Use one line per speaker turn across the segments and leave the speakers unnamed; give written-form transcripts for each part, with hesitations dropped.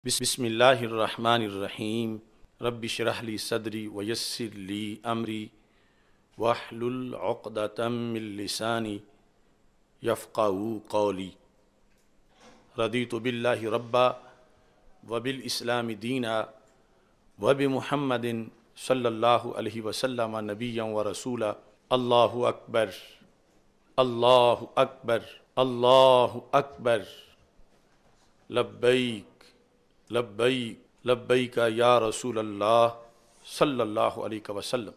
بسم اللہ الرحمن الرحیم رب اشرح لی صدری ویسر لی امری واحلل عقدۃ من لسانی یفقہوا قولی رضیت باللہ ربا وبالاسلام دینا وبمحمد صلی اللہ علیہ وسلم نبیا ورسولا اللہ اکبر اللہ اکبر اللہ اکبر لبیک لبیک لبیک یا رسول اللہ صلی اللہ علیہ وسلم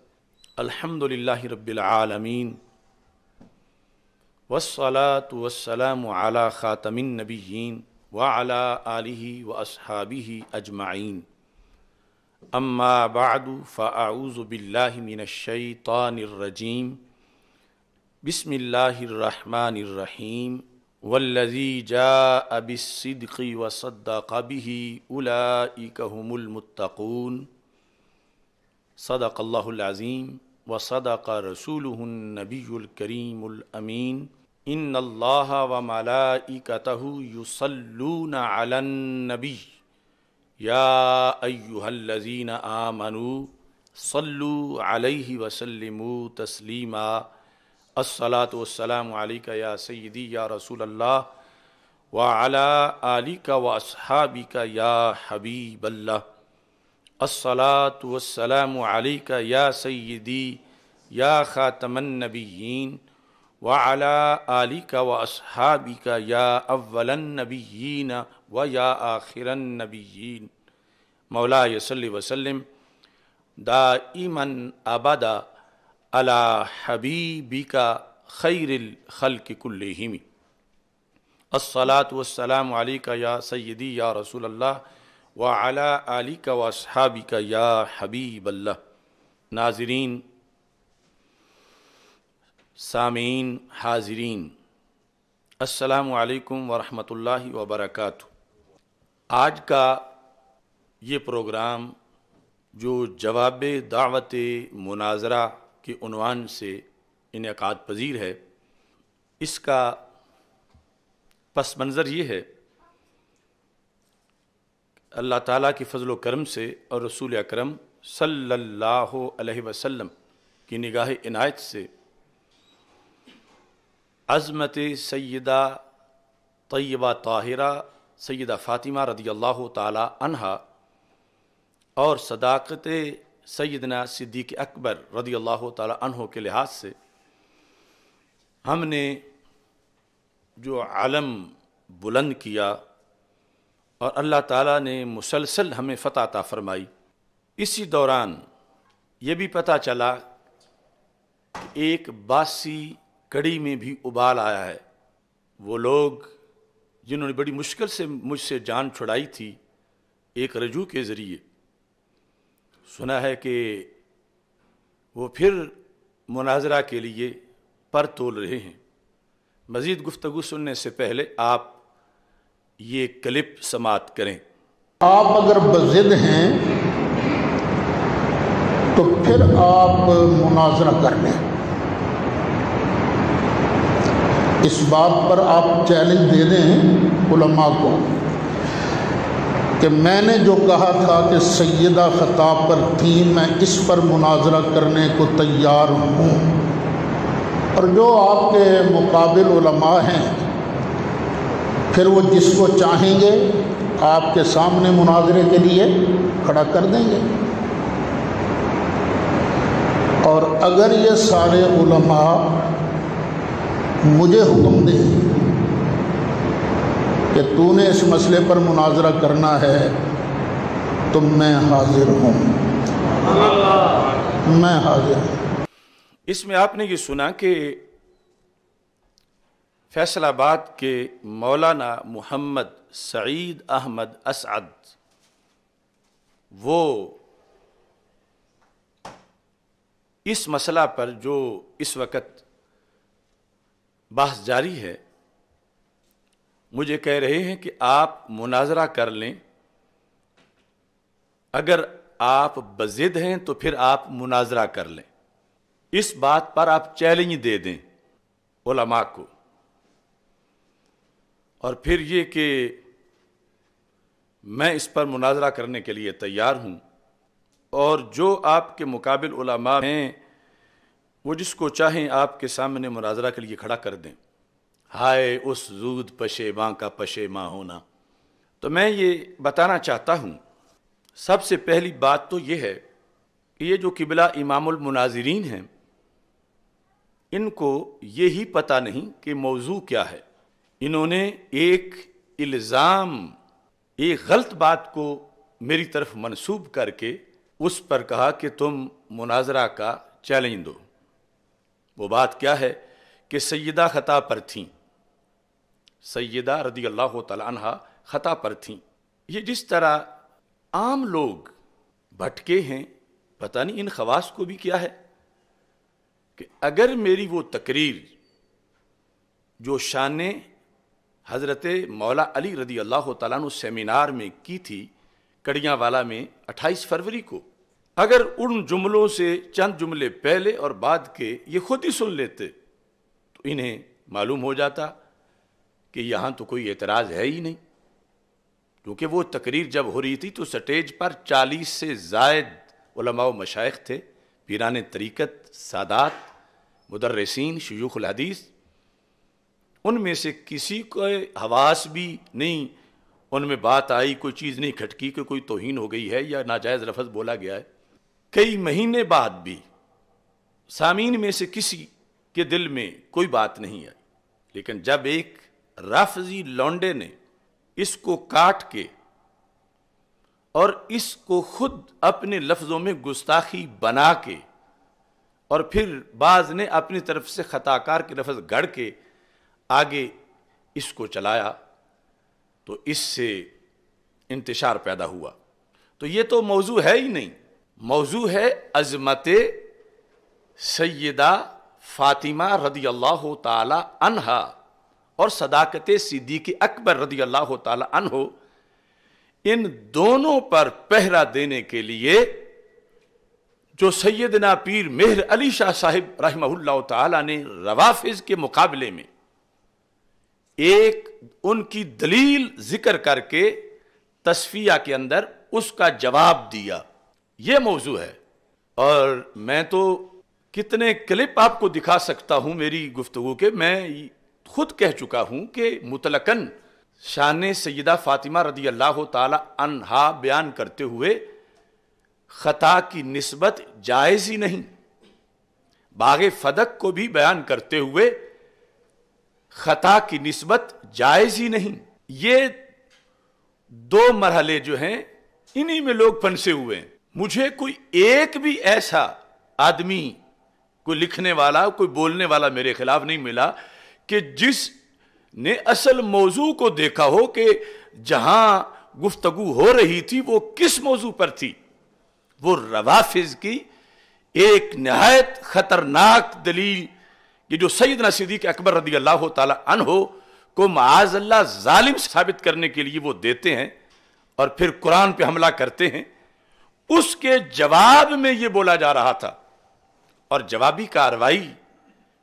الحمدللہ رب العالمین والصلاة والسلام علی خاتم النبیین وعلی آلہ واصحابہ اجمعین اما بعد فاعوذ باللہ من الشیطان الرجیم بسم اللہ الرحمن الرحیم والذی جاء بالصدق وصدق به اولئک هم المتقون صدق اللہ العظیم وصدق رسولہ النبی الکریم الامین ان اللہ وملائکتہ یصلون علی النبی یا ایہا الذین آمنوا صلوا علیہ وسلموا تسلیما الصلاۃ والسلام علیک یا سیدی یا رسول اللہ وعلی آلک واصحابک یا حبیب اللہ الصلاۃ والسلام علیک یا سیدی یا خاتم النبیین وعلی آلک واصحابک یا اول النبیین و یا آخر النبیین مولاي صلی وسلم دائما ابدا علی حبیبک خیر الخلق کلہم الصلاۃ والسلام علیک یا سیدی یا رسول اللہ وعلی آلک واصحابک یا حبیب اللہ۔ ناظرین، سامعین، حاضرین، السلام علیکم ورحمۃ اللہ وبرکاتہ۔ آج کا یہ پروگرام جو جواب دعوت مناظرہ کے عنوان سے انعقاد پذیر ہے، اس کا پس منظر یہ ہے اللہ تعالیٰ کی فضل و کرم سے اور رسول اکرم صلی اللہ علیہ وسلم کی نگاہ عنایت سے عظمت سیدہ طیبہ طاہرہ سیدہ فاطمہ رضی اللہ تعالی عنہا اور صداقت سیدنا صدیق اکبر رضی اللہ تعالی عنہ کے لحاظ سے ہم نے جو علم بلند کیا اور اللہ تعالیٰ نے مسلسل ہمیں فتح عطا فرمائی، اسی دوران یہ بھی پتہ چلا کہ ایک باسی کڑی میں بھی ابال آیا ہے۔ وہ لوگ جنہوں نے بڑی مشکل سے مجھ سے جان چھڑائی تھی، ایک رجوع کے ذریعے سنا ہے کہ وہ پھر مناظرہ کے لیے پر تول رہے ہیں۔ مزید گفتگو سننے سے پہلے آپ یہ کلپ سماعت کریں۔
آپ اگر بضد ہیں تو پھر آپ مناظرہ کر لیں، اس بات پر آپ چیلنج دے دیں علماء کو کہ میں نے جو کہا تھا کہ سیدہ خطاب پر تھی، میں اس پر مناظرہ کرنے کو تیار ہوں، اور جو آپ کے مقابل علماء ہیں پھر وہ جس کو چاہیں گے آپ کے سامنے مناظرے کے لیے کھڑا کر دیں گے۔ اور اگر یہ سارے علماء مجھے حکم دیں کہ تو نے اس مسئلے پر مناظرہ کرنا ہے تو میں حاضر ہوں، میں حاضر ہوں۔
اس میں آپ نے یہ سنا کہ فیصل آباد کے مولانا محمد سعید احمد اسعد وہ اس مسئلہ پر جو اس وقت بحث جاری ہے مجھے کہہ رہے ہیں کہ آپ مناظرہ کر لیں، اگر آپ بضد ہیں تو پھر آپ مناظرہ کر لیں، اس بات پر آپ چیلنج دے دیں علماء کو۔ اور پھر یہ کہ میں اس پر مناظرہ کرنے کے لیے تیار ہوں، اور جو آپ کے مقابل علماء ہیں وہ جس کو چاہیں آپ کے سامنے مناظرہ کے لیے کھڑا کر دیں۔ ہائے اس زود پشیماں کا پشیماں ہونا۔ تو میں یہ بتانا چاہتا ہوں، سب سے پہلی بات تو یہ ہے کہ یہ جو قبلہ امام المناظرین ہیں، ان کو یہی پتہ نہیں کہ موضوع کیا ہے۔ انہوں نے ایک الزام، ایک غلط بات کو میری طرف منسوب کر کے اس پر کہا کہ تم مناظرہ کا چیلنج دو۔ وہ بات کیا ہے کہ سیدہ خطا پر تھیں، سیدہ رضی اللہ تعالی عنہ خطا پر تھیں۔ یہ جس طرح عام لوگ بھٹکے ہیں، پتہ نہیں ان خواص کو بھی کیا ہے کہ اگر میری وہ تقریر جو شان حضرت مولا علی رضی اللہ تعالیٰ عنہ سیمینار میں کی تھی کڑیاں والا میں 28 فروری کو، اگر ان جملوں سے چند جملے پہلے اور بعد کے یہ خود ہی سن لیتے تو انہیں معلوم ہو جاتا کہ یہاں تو کوئی اعتراض ہے ہی نہیں، کیونکہ وہ تقریر جب ہو رہی تھی تو سٹیج پر 40 سے زائد علماء و مشائخ تھے، پیران طریقت، سادات، مدرسین، شیوخ الحدیث۔ ان میں سے کسی کو حواس بھی نہیں ان میں بات آئی، کوئی چیز نہیں کھٹکی کہ کوئی توہین ہو گئی ہے یا ناجائز لفظ بولا گیا ہے۔ کئی مہینے بعد بھی سامعین میں سے کسی کے دل میں کوئی بات نہیں آئی، لیکن جب ایک رافضی لونڈے نے اس کو کاٹ کے اور اس کو خود اپنے لفظوں میں گستاخی بنا کے اور پھر بعض نے اپنی طرف سے خطا کار کے لفظ گڑ کے آگے اس کو چلایا تو اس سے انتشار پیدا ہوا۔ تو یہ تو موضوع ہے ہی نہیں، موضوع ہے عظمت سیدہ فاطمہ رضی اللہ تعالی عنہا اور صداقت صدیق اکبر رضی اللہ تعالی عنہ۔ ان دونوں پر پہرا دینے کے لیے جو سیدنا پیر مہر علی شاہ صاحب رحمہ اللہ تعالی نے روافض کے مقابلے میں ایک ان کی دلیل ذکر کر کے تصفیہ کے اندر اس کا جواب دیا، یہ موضوع ہے۔ اور میں تو کتنے کلپ آپ کو دکھا سکتا ہوں میری گفتگو کے، میں خود کہہ چکا ہوں کہ مطلقاً شان سیدہ فاطمہ رضی اللہ تعالی عنہا بیان کرتے ہوئے خطا کی نسبت جائز ہی نہیں، باغ فدق کو بھی بیان کرتے ہوئے خطا کی نسبت جائز ہی نہیں۔ یہ دو مرحلے جو ہیں انہی میں لوگ پھنسے ہوئے ہیں۔ مجھے کوئی ایک بھی ایسا آدمی، کوئی لکھنے والا، کوئی بولنے والا میرے خلاف نہیں ملا کہ جس نے اصل موضوع کو دیکھا ہو کہ جہاں گفتگو ہو رہی تھی وہ کس موضوع پر تھی۔ وہ روافض کی ایک نہایت خطرناک دلیل، یہ جو سیدنا صدیق اکبر رضی اللہ تعالی عنہ کو معاذ اللہ ظالم ثابت کرنے کے لیے وہ دیتے ہیں اور پھر قرآن پہ حملہ کرتے ہیں، اس کے جواب میں یہ بولا جا رہا تھا۔ اور جوابی کارروائی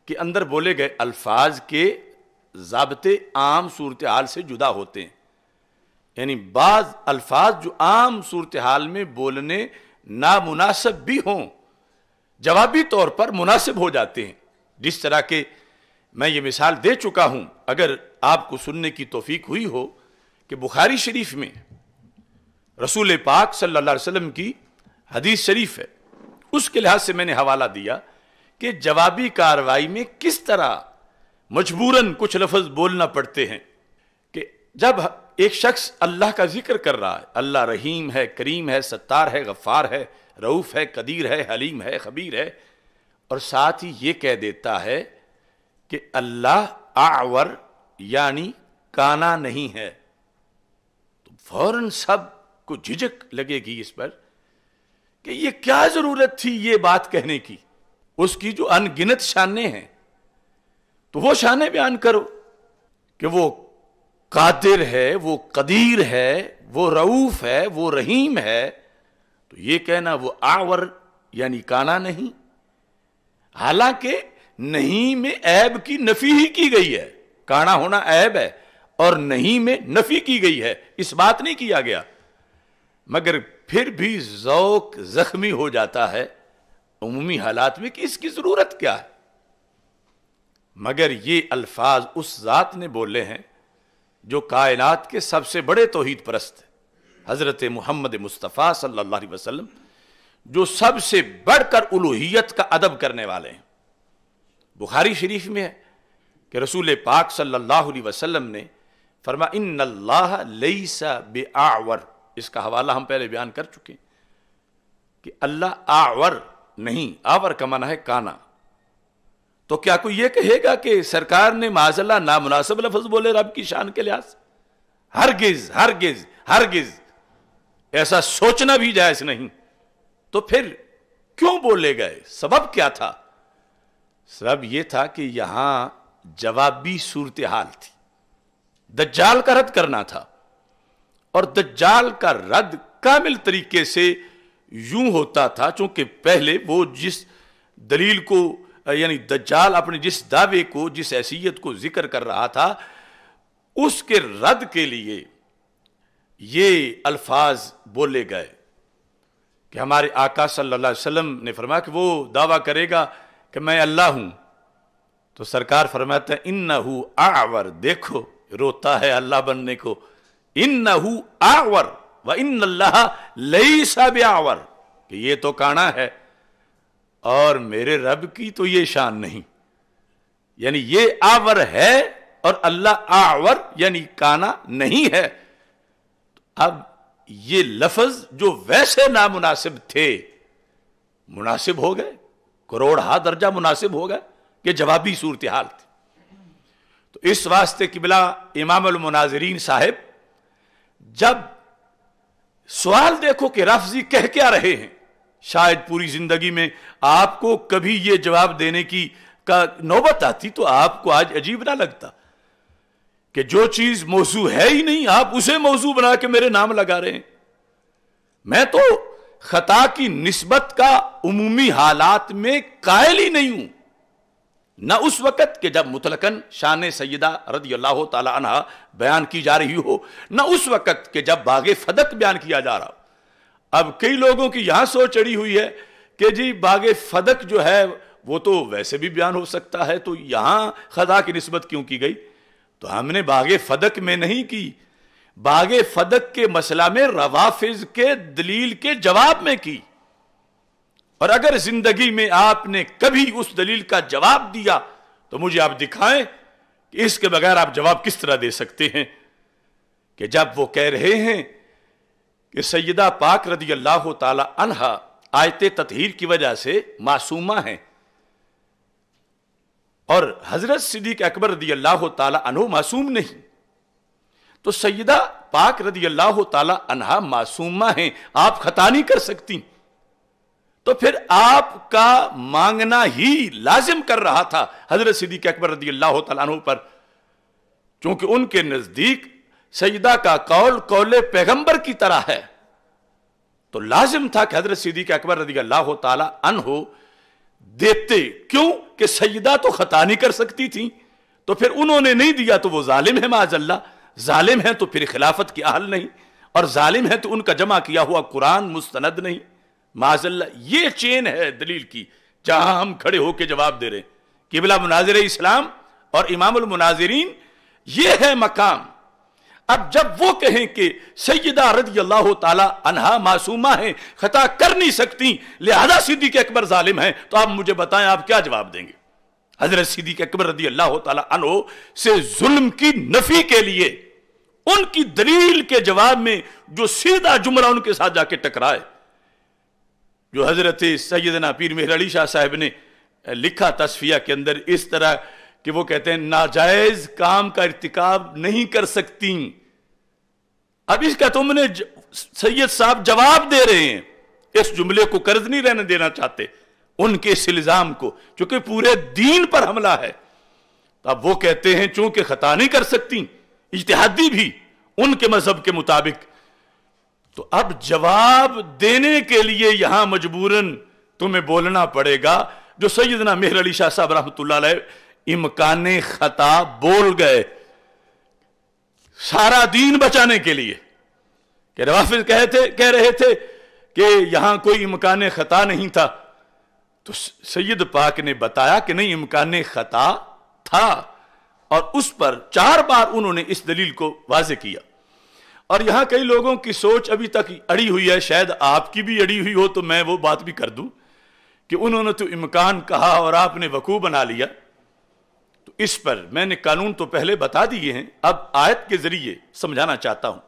کے اندر بولے گئے الفاظ کے ضابطے عام صورتحال سے جدا ہوتے ہیں، یعنی بعض الفاظ جو عام صورتحال میں بولنے نامناسب بھی ہوں جوابی طور پر مناسب ہو جاتے ہیں۔ جس طرح کہ میں یہ مثال دے چکا ہوں، اگر آپ کو سننے کی توفیق ہوئی ہو کہ بخاری شریف میں رسول پاک صلی اللہ علیہ وسلم کی حدیث شریف ہے، اس کے لحاظ سے میں نے حوالہ دیا کہ جوابی کارروائی میں کس طرح مجبوراً کچھ لفظ بولنا پڑتے ہیں کہ جب ایک شخص اللہ کا ذکر کر رہا ہے، اللہ رحیم ہے، کریم ہے، ستار ہے، غفار ہے، رؤوف ہے، قدیر ہے، حلیم ہے، خبیر ہے، اور ساتھ ہی یہ کہہ دیتا ہے کہ اللہ اعور یعنی کانا نہیں ہے، تو فوراً سب کو جھجک لگے گی اس پر کہ یہ کیا ضرورت تھی یہ بات کہنے کی۔ اس کی جو ان گنت شانیں ہیں تو وہ شانیں بیان کرو کہ وہ قادر ہے، وہ قدیر ہے، وہ رؤوف ہے، وہ رحیم ہے، تو یہ کہنا وہ اعور یعنی کانا نہیں، حالانکہ نہیں میں عیب کی نفی ہی کی گئی ہے، کانا ہونا عیب ہے اور نہیں میں نفی کی گئی ہے، اس بات نہیں کیا گیا۔ مگر پھر بھی ذوق زخمی ہو جاتا ہے عمومی حالات میں کہ اس کی ضرورت کیا ہے. مگر یہ الفاظ اس ذات نے بولے ہیں جو کائنات کے سب سے بڑے توحید پرست ہیں، حضرت محمد مصطفیٰ صلی اللہ علیہ وسلم، جو سب سے بڑھ کر الوہیت کا ادب کرنے والے ہیں. بخاری شریف میں ہے کہ رسول پاک صلی اللہ علیہ وسلم نے فرمایا ان اللہ لیس بآور، اس کا حوالہ ہم پہلے بیان کر چکے ہیں کہ اللہ آور نہیں، آور کا معنی ہے کانا. تو کیا کوئی یہ کہے گا کہ سرکار نے معاذ اللہ نامناسب لفظ بولے رب کی شان کے لحاظ؟ ہرگز ہرگز ہرگز، ایسا سوچنا بھی جائز نہیں. تو پھر کیوں بولے گئے؟ سبب کیا تھا؟ سبب یہ تھا کہ یہاں جوابی صورتحال تھی، دجال کا رد کرنا تھا، اور دجال کا رد کامل طریقے سے یوں ہوتا تھا چونکہ پہلے وہ جس دلیل کو، یعنی دجال اپنے جس دعوے کو، جس حیثیت کو ذکر کر رہا تھا، اس کے رد کے لیے یہ الفاظ بولے گئے کہ ہمارے آقا صلی اللہ علیہ وسلم نے فرمایا کہ وہ دعویٰ کرے گا کہ میں اللہ ہوں، تو سرکار فرماتا ہے انہو اعور، دیکھو روتا ہے اللہ بننے کو، انہو اعور وان اللہ لیس بآور، کہ یہ تو کانا ہے اور میرے رب کی تو یہ شان نہیں. یعنی یہ آور ہے اور اللہ آور یعنی کانا نہیں ہے. اب یہ لفظ جو ویسے نامناسب تھے مناسب ہو گئے، کروڑہا درجہ مناسب ہو گئے کہ جوابی صورتحال تھی. تو اس واسطے قبلہ امام المناظرین صاحب جب سوال دیکھو کہ رافضی کہہ کیا رہے ہیں، شاید پوری زندگی میں آپ کو کبھی یہ جواب دینے کی کا نوبت آتی تو آپ کو آج عجیب نہ لگتا کہ جو چیز موضوع ہے ہی نہیں آپ اسے موضوع بنا کے میرے نام لگا رہے ہیں. میں تو خطا کی نسبت کا عمومی حالات میں قائل ہی نہیں ہوں، نہ اس وقت کہ جب مطلقاً شان سیدہ رضی اللہ تعالی عنہ بیان کی جا رہی ہو، نہ اس وقت کہ جب باغ فدق بیان کیا جا رہا ہو. اب کئی لوگوں کی یہاں سوچ چڑھی ہوئی ہے کہ جی باغ فدق جو ہے وہ تو ویسے بھی بیان ہو سکتا ہے، تو یہاں خطا کی نسبت کیوں کی گئی؟ تو ہم نے باغ فدق میں نہیں کی، باغ فدق کے مسئلہ میں روافض کے دلیل کے جواب میں کی. اور اگر زندگی میں آپ نے کبھی اس دلیل کا جواب دیا تو مجھے آپ دکھائیں کہ اس کے بغیر آپ جواب کس طرح دے سکتے ہیں کہ جب وہ کہہ رہے ہیں کہ سیدہ پاک رضی اللہ تعالی عنہا آیت تطہیر کی وجہ سے معصومہ ہیں اور حضرت صدیق اکبر رضی اللہ تعالی عنہ معصوم نہیں، تو سیدہ پاک رضی اللہ تعالی عنہا معصومہ ہیں، آپ خطا نہیں کر سکتی. تو پھر آپ کا مانگنا ہی لازم کر رہا تھا حضرت صدیق اکبر رضی اللہ تعالی عنہ پر، چونکہ ان کے نزدیک سیدہ کا قول قول پیغمبر کی طرح ہے، تو لازم تھا کہ حضرت صدیق اکبر رضی اللہ تعالی عنہ دیتے. کیوں کہ سیدہ تو خطا نہیں کر سکتی تھی، تو پھر انہوں نے نہیں دیا تو وہ ظالم ہے معاذ اللہ. ظالم ہے تو پھر خلافت کی اہل نہیں، اور ظالم ہے تو ان کا جمع کیا ہوا قرآن مستند نہیں معاذ اللہ. یہ چین ہے دلیل کی جہاں ہم کھڑے ہو کے جواب دے رہے ہیں. قبلہ مناظر اسلام اور امام المناظرین یہ ہے مقام. اب جب وہ کہیں کہ سیدہ رضی اللہ تعالی عنہا معصومہ ہیں، خطا کر نہیں سکتی، لہذا صدیق اکبر ظالم ہیں، تو آپ مجھے بتائیں آپ کیا جواب دیں گے؟ حضرت صدیق اکبر رضی اللہ تعالی عنہ سے ظلم کی نفی کے لیے ان کی دلیل کے جواب میں جو سیدھا جملہ ان کے ساتھ جا کے ٹکرائے، جو حضرت سیدنا پیر مہر علی شاہ صاحب نے لکھا تصفیہ کے اندر اس طرح کہ وہ کہتے ہیں ناجائز کام کا ارتکاب نہیں کر سکتی. اب اس کا تم نے سید صاحب جواب دے رہے ہیں، اس جملے کو قرض نہیں رہنے دینا چاہتے ان کے اس الزام کو، چونکہ پورے دین پر حملہ ہے. اب وہ کہتے ہیں چونکہ خطا نہیں کر سکتی، اجتہادی بھی ان کے مذہب کے مطابق، تو اب جواب دینے کے لیے یہاں مجبوراً تمہیں بولنا پڑے گا جو سیدنا مہر علی شاہ صاحب رحمۃ اللہ علیہ امکان خطا بول گئے سارا دین بچانے کے لیے کہ روافض کہہ رہے تھے کہ یہاں کوئی امکان خطا نہیں تھا، تو سید پاک نے بتایا کہ نہیں، امکان خطا تھا، اور اس پر 4 بار انہوں نے اس دلیل کو واضح کیا۔ اور یہاں کئی لوگوں کی سوچ ابھی تک اڑی ہوئی ہے، شاید آپ کی بھی اڑی ہوئی ہو، تو میں وہ بات بھی کر دوں کہ انہوں نے تو امکان کہا اور آپ نے وقوع بنا لیا۔ تو اس پر میں نے قانون تو پہلے بتا دیے ہیں، اب آیت کے ذریعے سمجھانا چاہتا ہوں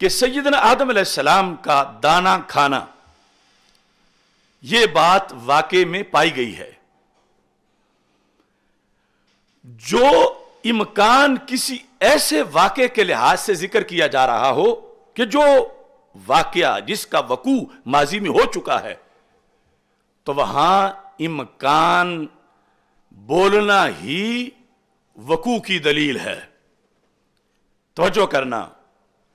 کہ سیدنا آدم علیہ السلام کا دانا کھانا، یہ بات واقع میں پائی گئی ہے۔ جو امکان کسی ایسے واقعے کے لحاظ سے ذکر کیا جا رہا ہو کہ جو واقعہ جس کا وقوع ماضی میں ہو چکا ہے، تو وہاں امکان بولنا ہی وقوع کی دلیل ہے۔ توجہ کرنا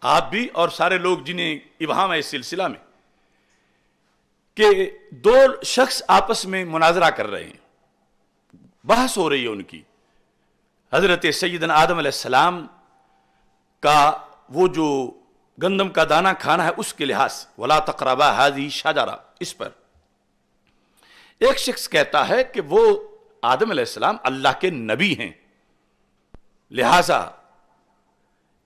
آپ بھی اور سارے لوگ جنہیں ابہام ہے اس سلسلہ میں، کہ 2 شخص آپس میں مناظرہ کر رہے ہیں، بحث ہو رہی ہے ان کی، حضرت سیدنا آدم علیہ السلام کا وہ جو گندم کا دانہ کھانا ہے اس کے لحاظ سے، وَلَا تَقْرَبَا هَذِهِ الشَّجَرَةَ، اس پر ایک شخص کہتا ہے کہ وہ آدم علیہ السلام اللہ کے نبی ہیں، لہذا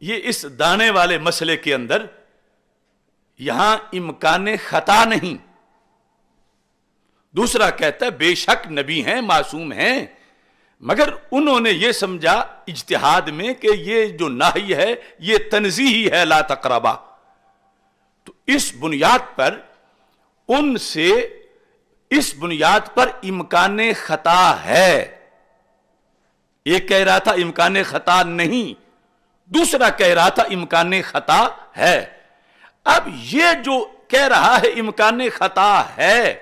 یہ اس دانے والے مسئلے کے اندر یہاں امکان خطا نہیں۔ دوسرا کہتا ہے بے شک نبی ہیں، معصوم ہیں، مگر انہوں نے یہ سمجھا اجتہاد میں کہ یہ جو نہی ہے یہ تنزیہی ہے، لا تقربا، تو اس بنیاد پر ان سے اس بنیاد پر امکان خطا ہے۔ ایک کہہ رہا تھا امکان خطا نہیں، دوسرا کہہ رہا تھا امکان خطا ہے۔ اب یہ جو کہہ رہا ہے امکان خطا ہے،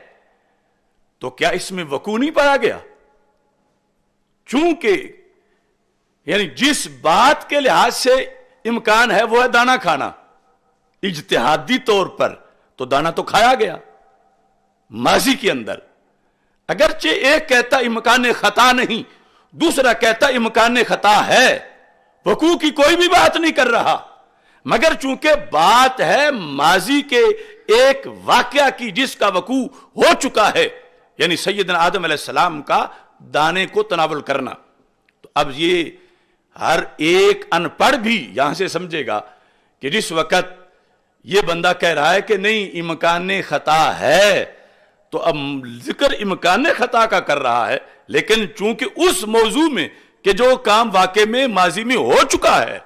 تو کیا اس میں وقوع نہیں پایا گیا؟ چونکہ یعنی جس بات کے لحاظ سے امکان ہے وہ ہے دانا کھانا، اجتہادی طور پر تو دانا تو کھایا گیا ماضی کے اندر، اگرچہ ایک کہتا امکان خطا نہیں، دوسرا کہتا امکان خطا ہے، وقوع کی کوئی بھی بات نہیں کر رہا، مگر چونکہ بات ہے ماضی کے ایک واقعہ کی جس کا وقوع ہو چکا ہے، یعنی سیدنا آدم علیہ السلام کا دانے کو تناول کرنا، تو اب یہ ہر ایک ان پڑھ بھی یہاں سے سمجھے گا کہ جس وقت یہ بندہ کہہ رہا ہے کہ نہیں امکان خطا ہے، تو اب ذکر امکان خطا کا کر رہا ہے، لیکن چونکہ اس موضوع میں کہ جو کام واقع میں ماضی میں ہو چکا ہے،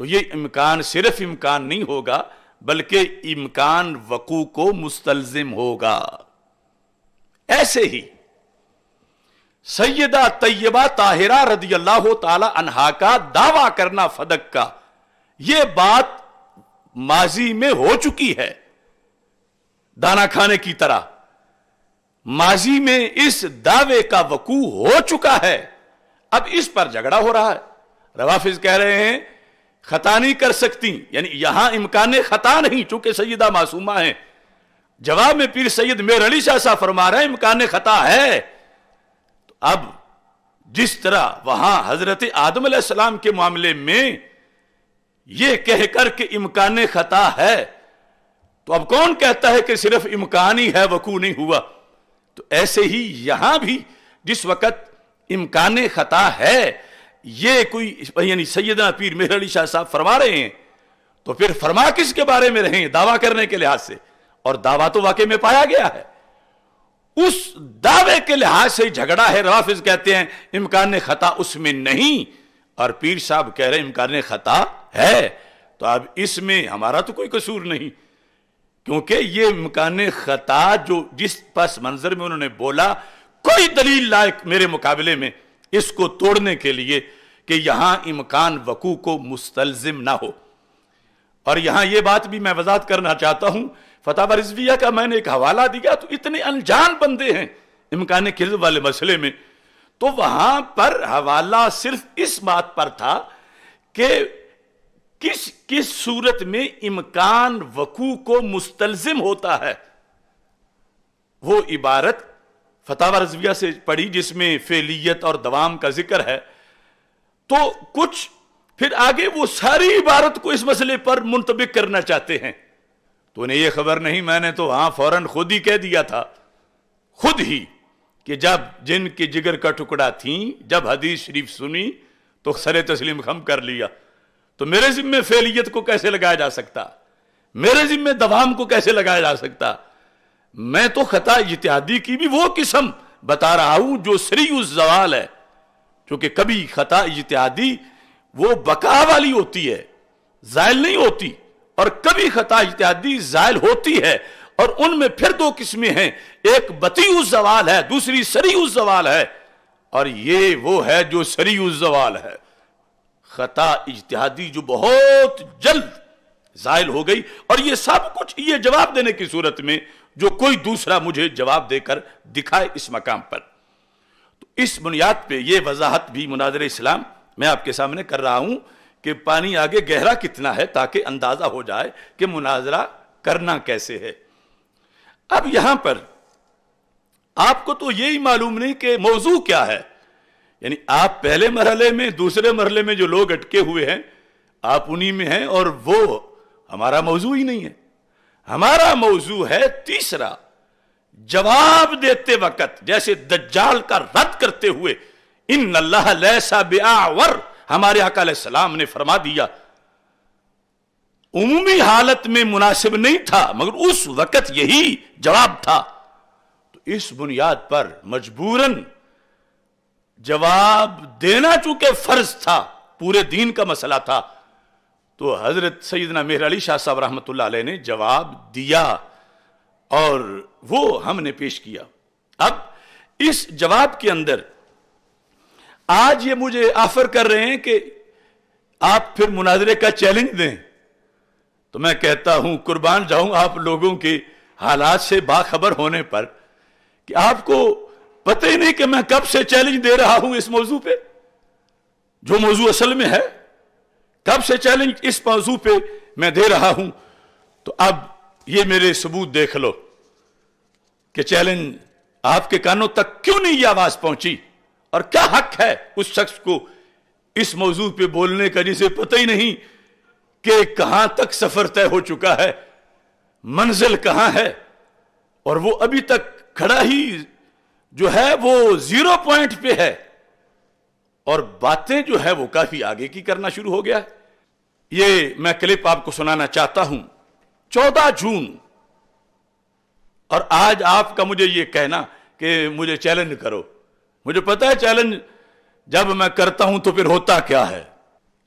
تو یہ امکان صرف امکان نہیں ہوگا بلکہ امکان وقوع کو مستلزم ہوگا۔ ایسے ہی سیدہ طیبہ طاہرہ رضی اللہ تعالی عنہا کا دعویٰ کرنا فدق کا، یہ بات ماضی میں ہو چکی ہے، دانا کھانے کی طرح ماضی میں اس دعوے کا وقوع ہو چکا ہے، اب اس پر جھگڑا ہو رہا ہے۔ روافض کہہ رہے ہیں خطا نہیں کر سکتی، یعنی یہاں امکان خطا نہیں چونکہ سیدہ معصومہ ہیں۔ جواب میں پیر سید میر علی شاہ صاحب فرما رہے ہیں امکان خطا ہے۔ تو اب جس طرح وہاں حضرت آدم علیہ السلام کے معاملے میں یہ کہہ کر کہ امکان خطا ہے، تو اب کون کہتا ہے کہ صرف امکان ہی ہے وقوع نہیں ہوا؟ تو ایسے ہی یہاں بھی جس وقت امکان خطا ہے یہ کوئی یعنی سیدنا پیر مہر علی شاہ صاحب فرما رہے ہیں، تو پھر فرما کس کے بارے میں رہیں؟ دعویٰ کرنے کے لحاظ سے، اور دعویٰ تو واقع میں پایا گیا ہے، اس دعوے کے لحاظ سے جھگڑا ہے۔ روافض کہتے ہیں امکان خطا اس میں نہیں، اور پیر صاحب کہہ رہے ہیں امکان خطا ہے، تو اب اس میں ہمارا تو کوئی قصور نہیں، کیونکہ یہ امکان خطا جو جس پس منظر میں انہوں نے بولا، کوئی دلیل لائق میرے مقابلے میں اس کو توڑنے کے لیے کہ یہاں امکان وقوع کو مستلزم نہ ہو۔ اور یہاں یہ بات بھی میں وضاحت کرنا چاہتا ہوں، فتاوی رضویہ کا میں نے ایک حوالہ دیا، تو اتنے انجان بندے ہیں امکان کذب والے مسئلے میں، تو وہاں پر حوالہ صرف اس بات پر تھا کہ کس صورت میں امکان وقوع کو مستلزم ہوتا ہے۔ وہ عبارت فتاوی رضویہ سے پڑھی جس میں فعلیت اور دوام کا ذکر ہے، تو کچھ پھر آگے وہ ساری عبارت کو اس مسئلے پر منطبق کرنا چاہتے ہیں. تو انہیں یہ خبر نہیں، میں نے تو ہاں فوراً خود ہی کہہ دیا تھا، خود ہی، کہ جب جن کے جگر کا ٹکڑا تھیں، جب حدیث شریف سنی تو سر تسلیم خم کر لیا. تو میرے ذمہ فعلیت کو کیسے لگایا جا سکتا؟ میرے ذمہ دوام کو کیسے لگایا جا سکتا؟ میں تو خطا اجتہادی کی بھی وہ قسم بتا رہا ہوں جو سریع الزوال ہے، کیونکہ کبھی خطا اجتہادی وہ بقا والی ہوتی ہے، زائل نہیں ہوتی، اور کبھی خطا اجتہادی زائل ہوتی ہے. اور ان میں پھر دو قسمیں ہیں، ایک بطیء الزوال ہے، دوسری سریع الزوال ہے، اور یہ وہ ہے جو سریع الزوال ہے، خطا اجتہادی جو بہت جلد زائل ہو گئی. اور یہ سب کچھ یہ جواب دینے کی صورت میں جو کوئی دوسرا مجھے جواب دے کر دکھائے اس مقام پر. تو اس بنیاد پہ یہ وضاحت بھی مناظرہ اسلام میں آپ کے سامنے کر رہا ہوں کہ پانی آگے گہرا کتنا ہے، تاکہ اندازہ ہو جائے کہ مناظرہ کرنا کیسے ہے. اب یہاں پر آپ کو تو یہی معلوم نہیں کہ موضوع کیا ہے. یعنی آپ پہلے مرحلے میں، دوسرے مرحلے میں جو لوگ اٹکے ہوئے ہیں آپ انہی میں ہیں، اور وہ ہمارا موضوع ہی نہیں ہے. ہمارا موضوع ہے تیسرا، جواب دیتے وقت جیسے دجال کا رد کرتے ہوئے ان اللہ لیسا بِأَعْوَرْ، ہمارے آقا علیہ السلام نے فرما دیا. عمومی حالت میں مناسب نہیں تھا، مگر اس وقت یہی جواب تھا. تو اس بنیاد پر مجبوراً جواب دینا چونکہ فرض تھا، پورے دین کا مسئلہ تھا، تو حضرت سیدنا مہر علی شاہ صاحب رحمۃ اللہ علیہ نے جواب دیا اور وہ ہم نے پیش کیا. اب اس جواب کے اندر آج یہ مجھے آفر کر رہے ہیں کہ آپ پھر مناظرے کا چیلنج دیں، تو میں کہتا ہوں قربان جاؤں آپ لوگوں کے حالات سے باخبر ہونے پر کہ آپ کو پتہ ہی نہیں کہ میں کب سے چیلنج دے رہا ہوں اس موضوع پہ، جو موضوع اصل میں ہے. کب سے چیلنج اس موضوع پہ میں دے رہا ہوں. تو اب یہ میرے ثبوت دیکھ لو کہ چیلنج آپ کے کانوں تک کیوں نہیں یہ آواز پہنچی، اور کیا حق ہے اس شخص کو اس موضوع پہ بولنے کا جسے پتہ ہی نہیں کہ کہاں تک سفر طے ہو چکا ہے، منزل کہاں ہے، اور وہ ابھی تک کھڑا ہی جو ہے وہ 0 پوائنٹ پہ ہے، اور باتیں جو ہے وہ کافی آگے کی کرنا شروع ہو گیا. یہ میں کلپ آپ کو سنانا چاہتا ہوں. 14 جون، اور آج آپ کا مجھے یہ کہنا کہ مجھے چیلنج کرو، مجھے پتا ہے چیلنج جب میں کرتا ہوں تو پھر ہوتا کیا ہے،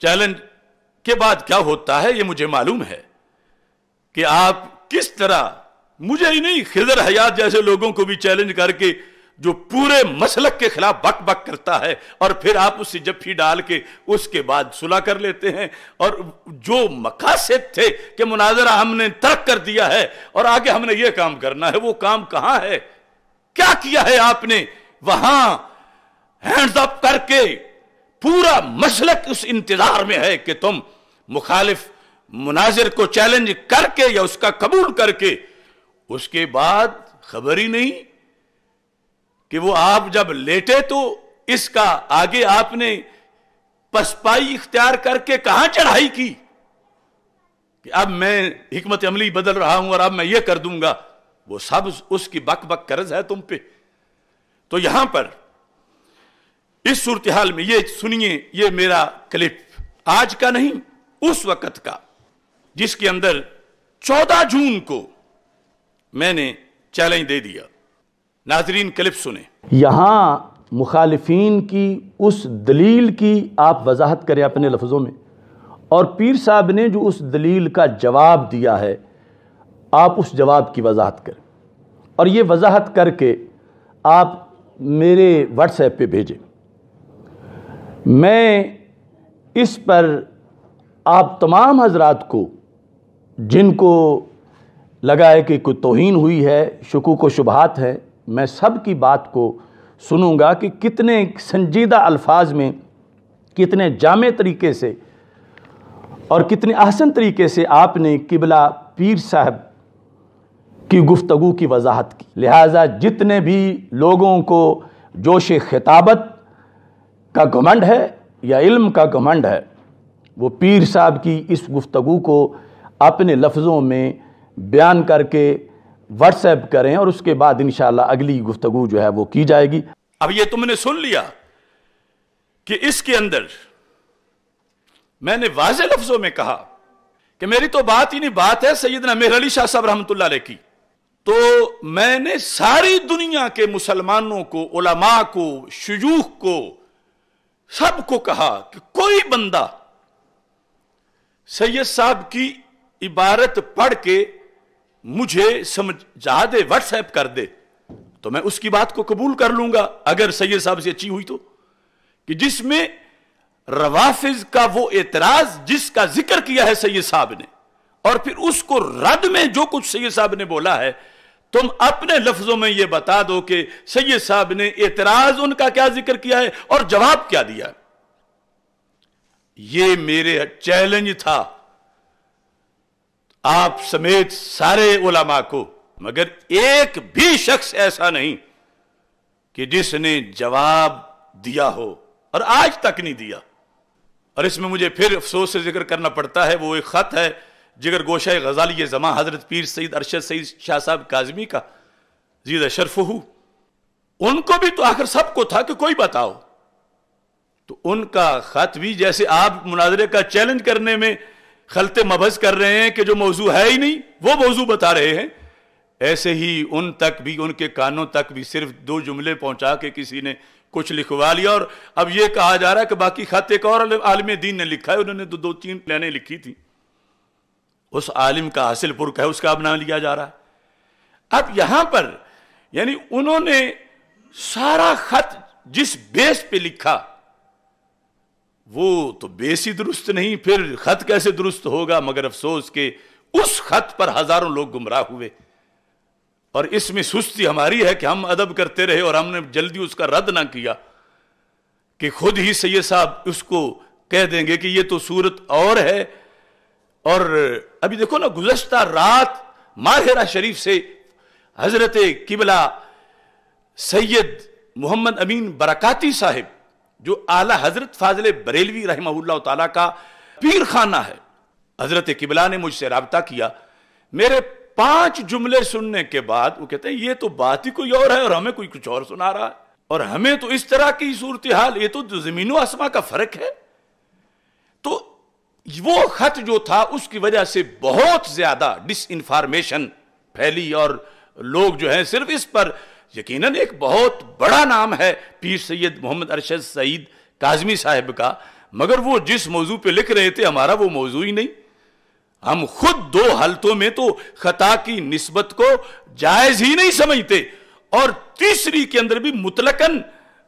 چیلنج کے بعد کیا ہوتا ہے یہ مجھے معلوم ہے کہ آپ کس طرح مجھے ہی نہیں خضر حیات جیسے لوگوں کو بھی چیلنج کر کے جو پورے مسلک کے خلاف بک بک کرتا ہے، اور پھر آپ اس سے جفی ڈال کے اس کے بعد صلح کر لیتے ہیں. اور جو مقاصد تھے کہ مناظرہ ہم نے ترک کر دیا ہے اور آگے ہم نے یہ کام کرنا ہے، وہ کام کہاں ہے؟ کیا کیا ہے آپ نے وہاں؟ ہینڈز اپ کر کے پورا مسلک اس انتظار میں ہے کہ تم مخالف مناظر کو چیلنج کر کے یا اس کا قبول کر کے، اس کے بعد خبر ہی نہیں کہ وہ آپ جب لیٹے تو اس کا آگے آپ نے پسپائی اختیار کر کے کہاں چڑھائی کی کہ اب میں حکمت عملی بدل رہا ہوں اور اب میں یہ کر دوں گا. وہ سب اس کی بک بک قرض ہے تم پہ. تو یہاں پر اس صورتحال میں یہ سنیے، یہ میرا کلپ آج کا نہیں، اس وقت کا، جس کے اندر 14 جون کو میں نے چیلنج دے دیا. ناظرین کلپ سنیں.
یہاں مخالفین کی اس دلیل کی آپ وضاحت کریں اپنے لفظوں میں، اور پیر صاحب نے جو اس دلیل کا جواب دیا ہے آپ اس جواب کی وضاحت کریں، اور یہ وضاحت کر کے آپ میرے واٹس ایپ پہ بھیجیں. میں اس پر آپ تمام حضرات کو جن کو لگا ہے کہ کوئی توہین ہوئی ہے، شکوک و شبہات ہے، میں سب کی بات کو سنوں گا کہ کتنے سنجیدہ الفاظ میں، کتنے جامع طریقے سے اور کتنے احسن طریقے سے آپ نے قبلہ پیر صاحب کی گفتگو کی وضاحت کی. لہٰذا جتنے بھی لوگوں کو جوش خطابت کا گھمنڈ ہے یا علم کا گھمنڈ ہے، وہ پیر صاحب کی اس گفتگو کو اپنے لفظوں میں بیان کر کے واٹس ایپ کریں اور اس کے بعد انشاءاللہ اگلی گفتگو جو ہے وہ کی جائے گی۔
اب یہ تم نے سن لیا کہ اس کے اندر میں نے واضح لفظوں میں کہا کہ میری تو بات ہی نہیں، بات ہے سیدنا مہر علی شاہ صاحب رحمۃ اللہ علیہ کی۔ تو میں نے ساری دنیا کے مسلمانوں کو، علماء کو، شیوخ کو، سب کو کہا کہ کوئی بندہ سید صاحب کی عبارت پڑھ کے مجھے سمجھا دے، واٹس ایپ کر دے، تو میں اس کی بات کو قبول کر لوں گا اگر سید صاحب سے اچھی ہوئی تو، کہ جس میں روافض کا وہ اعتراض جس کا ذکر کیا ہے سید صاحب نے، اور پھر اس کو رد میں جو کچھ سید صاحب نے بولا ہے تم اپنے لفظوں میں یہ بتا دو کہ سید صاحب نے اعتراض ان کا کیا ذکر کیا ہے اور جواب کیا دیا۔ یہ میرے چیلنج تھا آپ سمیت سارے علماء کو، مگر ایک بھی شخص ایسا نہیں کہ جس نے جواب دیا ہو، اور آج تک نہیں دیا۔ اور اس میں مجھے پھر افسوس سے ذکر کرنا پڑتا ہے، وہ ایک خط ہے جگر گوشہ غزالی زماں حضرت پیر سید ارشد سید شاہ صاحب کاظمی کا زیدہ شرفہ، ان کو بھی تو آخر سب کو تھا کہ کوئی بتاؤ، تو ان کا خط بھی جیسے آپ مناظرے کا چیلنج کرنے میں خلط مبحث کر رہے ہیں کہ جو موضوع ہے ہی نہیں وہ موضوع بتا رہے ہیں، ایسے ہی ان تک بھی، ان کے کانوں تک بھی صرف 2 جملے پہنچا کے کسی نے کچھ لکھوا لیا، اور اب یہ کہا جا رہا ہے کہ باقی خط ایک اور عالم دین نے لکھا ہے، انہوں نے 2-3 لائنیں لکھی تھی، اس عالم کا حاصل پرک ہے، اس کا اب نام لیا جا رہا ہے۔ اب یہاں پر یعنی انہوں نے سارا خط جس بیس پہ لکھا وہ تو بیس ہی درست نہیں، پھر خط کیسے درست ہوگا؟ مگر افسوس کہ اس خط پر ہزاروں لوگ گمراہ ہوئے، اور اس میں سستی ہماری ہے کہ ہم ادب کرتے رہے اور ہم نے جلدی اس کا رد نہ کیا، کہ خود ہی سید صاحب اس کو کہہ دیں گے کہ یہ تو صورت اور ہے۔ اور ابھی دیکھو نا، گزشتہ رات ماہرہ شریف سے حضرت قبلہ سید محمد امین برکاتی صاحب جو اعلیٰ حضرت فاضل بریلوی رحمہ اللہ تعالیٰ کا پیر خانہ ہے، حضرت قبلہ نے مجھ سے رابطہ کیا، میرے 5 جملے سننے کے بعد وہ کہتے ہیں یہ تو بات ہی کوئی اور ہے اور ہمیں کوئی کچھ اور سنا رہا ہے، اور ہمیں تو اس طرح کی صورتحال، یہ تو زمین و آسمان کا فرق ہے۔ تو وہ خط جو تھا اس کی وجہ سے بہت زیادہ ڈس انفارمیشن پھیلی، اور لوگ جو ہیں صرف اس پر، یقیناً ایک بہت بڑا نام ہے پیر سید محمد ارشد سعید کاظمی صاحب کا، مگر وہ جس موضوع پہ لکھ رہے تھے ہمارا وہ موضوع ہی نہیں۔ ہم خود 2 حالتوں میں تو خطا کی نسبت کو جائز ہی نہیں سمجھتے، اور تیسری کے اندر بھی مطلقاً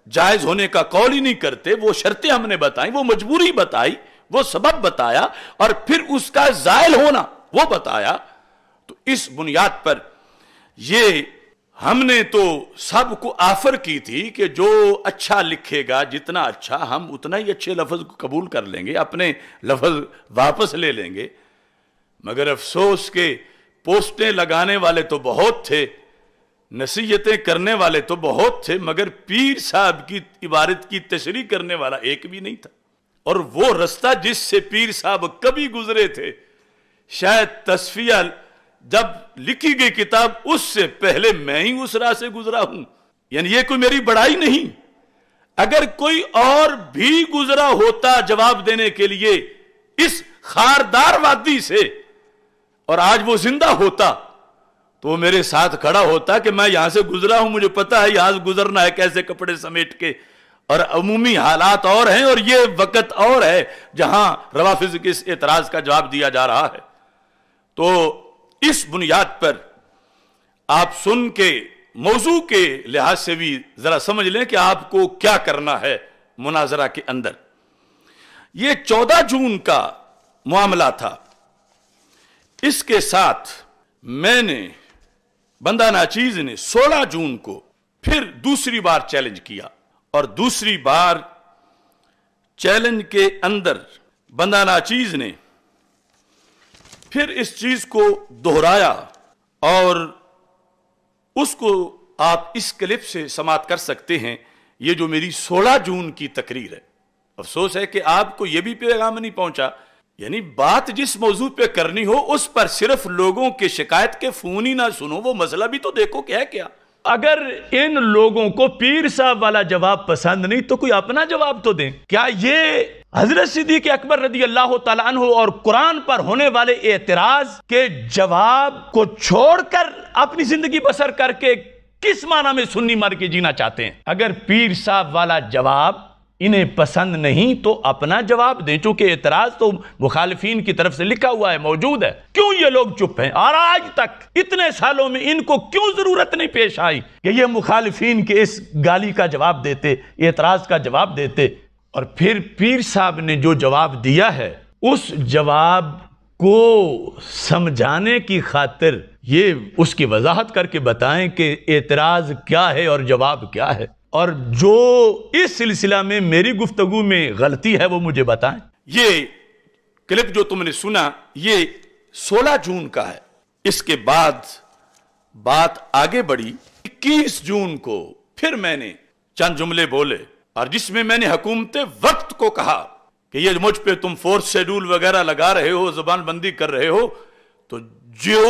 جائز ہونے کا قول ہی نہیں کرتے۔ وہ شرطیں ہم نے بتائیں، وہ مجبوری بتائی، وہ سبب بتایا، اور پھر اس کا زائل ہونا وہ بتایا۔ تو اس بنیاد پر یہ ہم نے تو سب کو آفر کی تھی کہ جو اچھا لکھے گا، جتنا اچھا ہم اتنا ہی اچھے لفظ کو قبول کر لیں گے، اپنے لفظ واپس لے لیں گے، مگر افسوس کہ پوسٹیں لگانے والے تو بہت تھے، نصیحتیں کرنے والے تو بہت تھے، مگر پیر صاحب کی عبارت کی تشریح کرنے والا ایک بھی نہیں تھا۔ اور وہ رستہ جس سے پیر صاحب کبھی گزرے تھے، شاید تصفیہ جب لکھی گئی کتاب اس سے پہلے میں ہی اس راہ سے گزرا ہوں، یعنی یہ کوئی میری بڑائی نہیں۔ اگر کوئی اور بھی گزرا ہوتا جواب دینے کے لیے اس خاردار وادی سے، اور آج وہ زندہ ہوتا، تو وہ میرے ساتھ کھڑا ہوتا کہ میں یہاں سے گزرا ہوں، مجھے پتا ہے یہاں سے گزرنا ہے کیسے کپڑے سمیٹ کے، اور عمومی حالات اور ہیں اور یہ وقت اور ہے جہاں روافض کے اس اعتراض کا جواب دیا جا رہا ہے۔ تو اس بنیاد پر آپ سن کے موضوع کے لحاظ سے بھی ذرا سمجھ لیں کہ آپ کو کیا کرنا ہے مناظرہ کے اندر۔ یہ 14 جون کا معاملہ تھا، اس کے ساتھ میں نے بندہ ناچیز نے 16 جون کو پھر دوسری بار چیلنج کیا، اور دوسری بار چیلنج کے اندر بندہ ناچیز نے پھر اس چیز کو دہرایا، اور اس کو آپ اس کلپ سے سماعت کر سکتے ہیں۔ یہ جو میری 16 جون کی تقریر ہے، افسوس ہے کہ آپ کو یہ بھی پیغام نہیں پہنچا، یعنی بات جس موضوع پہ کرنی ہو اس پر صرف لوگوں کے شکایت کے فون ہی نہ سنو، وہ مسئلہ بھی تو دیکھو کیا ہے کیا۔
اگر ان لوگوں کو پیر صاحب والا جواب پسند نہیں تو کوئی اپنا جواب تو دیں۔ کیا یہ حضرت صدیق اکبر رضی اللہ تعالیٰ عنہ اور قرآن پر ہونے والے اعتراض کے جواب کو چھوڑ کر اپنی زندگی بسر کر کے کس معنی میں سنی مر کے جینا چاہتے ہیں؟ اگر پیر صاحب والا جواب انہیں پسند نہیں تو اپنا جواب دیں، چونکہ اعتراض تو مخالفین کی طرف سے لکھا ہوا ہے، موجود ہے۔ کیوں یہ لوگ چپ ہیں؟ اور آج تک اتنے سالوں میں ان کو کیوں ضرورت نہیں پیش آئی کہ یہ مخالفین کے اس گالی کا جواب دیتے، اعتراض کا جواب دیتے؟ اور پھر پیر صاحب نے جو جواب دیا ہے اس جواب کو سمجھانے کی خاطر یہ اس کی وضاحت کر کے بتائیں کہ اعتراض کیا ہے اور جواب کیا ہے، اور جو اس سلسلہ میں میری گفتگو میں غلطی ہے وہ مجھے بتائیں۔
یہ کلپ جو تم نے سنا یہ 16 جون کا ہے۔ اس کے بعد بات آگے بڑھی، 21 جون کو پھر میں نے چند جملے بولے اور جس میں میں نے حکومت وقت کو کہا کہ یہ مجھ پہ تم فورس شیڈول وغیرہ لگا رہے ہو، زبان بندی کر رہے ہو، تو جو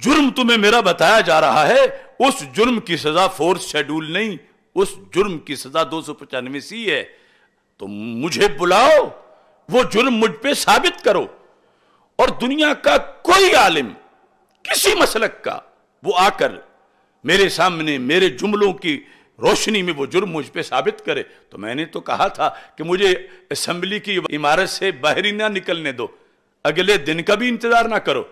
جرم تمہیں میرا بتایا جا رہا ہے اس جرم کی سزا فورس شیڈول نہیں، اس جرم کی سزا 295C ہے۔ تو مجھے بلاؤ، وہ جرم مجھ پہ ثابت کرو، اور دنیا کا کوئی عالم کسی مسلک کا وہ آ کر میرے سامنے میرے جملوں کی روشنی میں وہ جرم مجھ پہ ثابت کرے۔ تو میں نے تو کہا تھا کہ مجھے اسمبلی کی عمارت سے باہر ہی نہ نکلنے دو، اگلے دن کا بھی انتظار نہ کرو،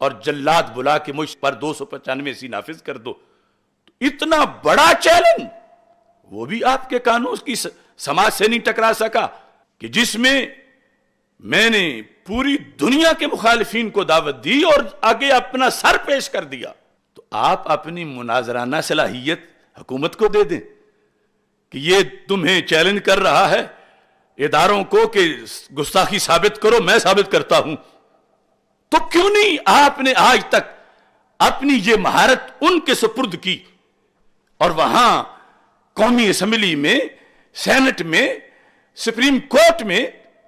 اور جلاد بلا کے مجھ پر 295C نافذ کر دو۔ اتنا بڑا چیلنج وہ بھی آپ کے قانون کی سماج سے نہیں ٹکرا سکا، کہ جس میں میں نے پوری دنیا کے مخالفین کو دعوت دی اور آگے اپنا سر پیش کر دیا۔ تو آپ اپنی مناظرانہ صلاحیت حکومت کو دے دیں کہ یہ تمہیں چیلنج کر رہا ہے اداروں کو کہ گستاخی ثابت کرو، میں ثابت کرتا ہوں۔ تو کیوں نہیں آپ نے آج تک اپنی یہ مہارت ان کے سپرد کی، اور وہاں قومی اسمبلی میں، سینٹ میں، سپریم کورٹ میں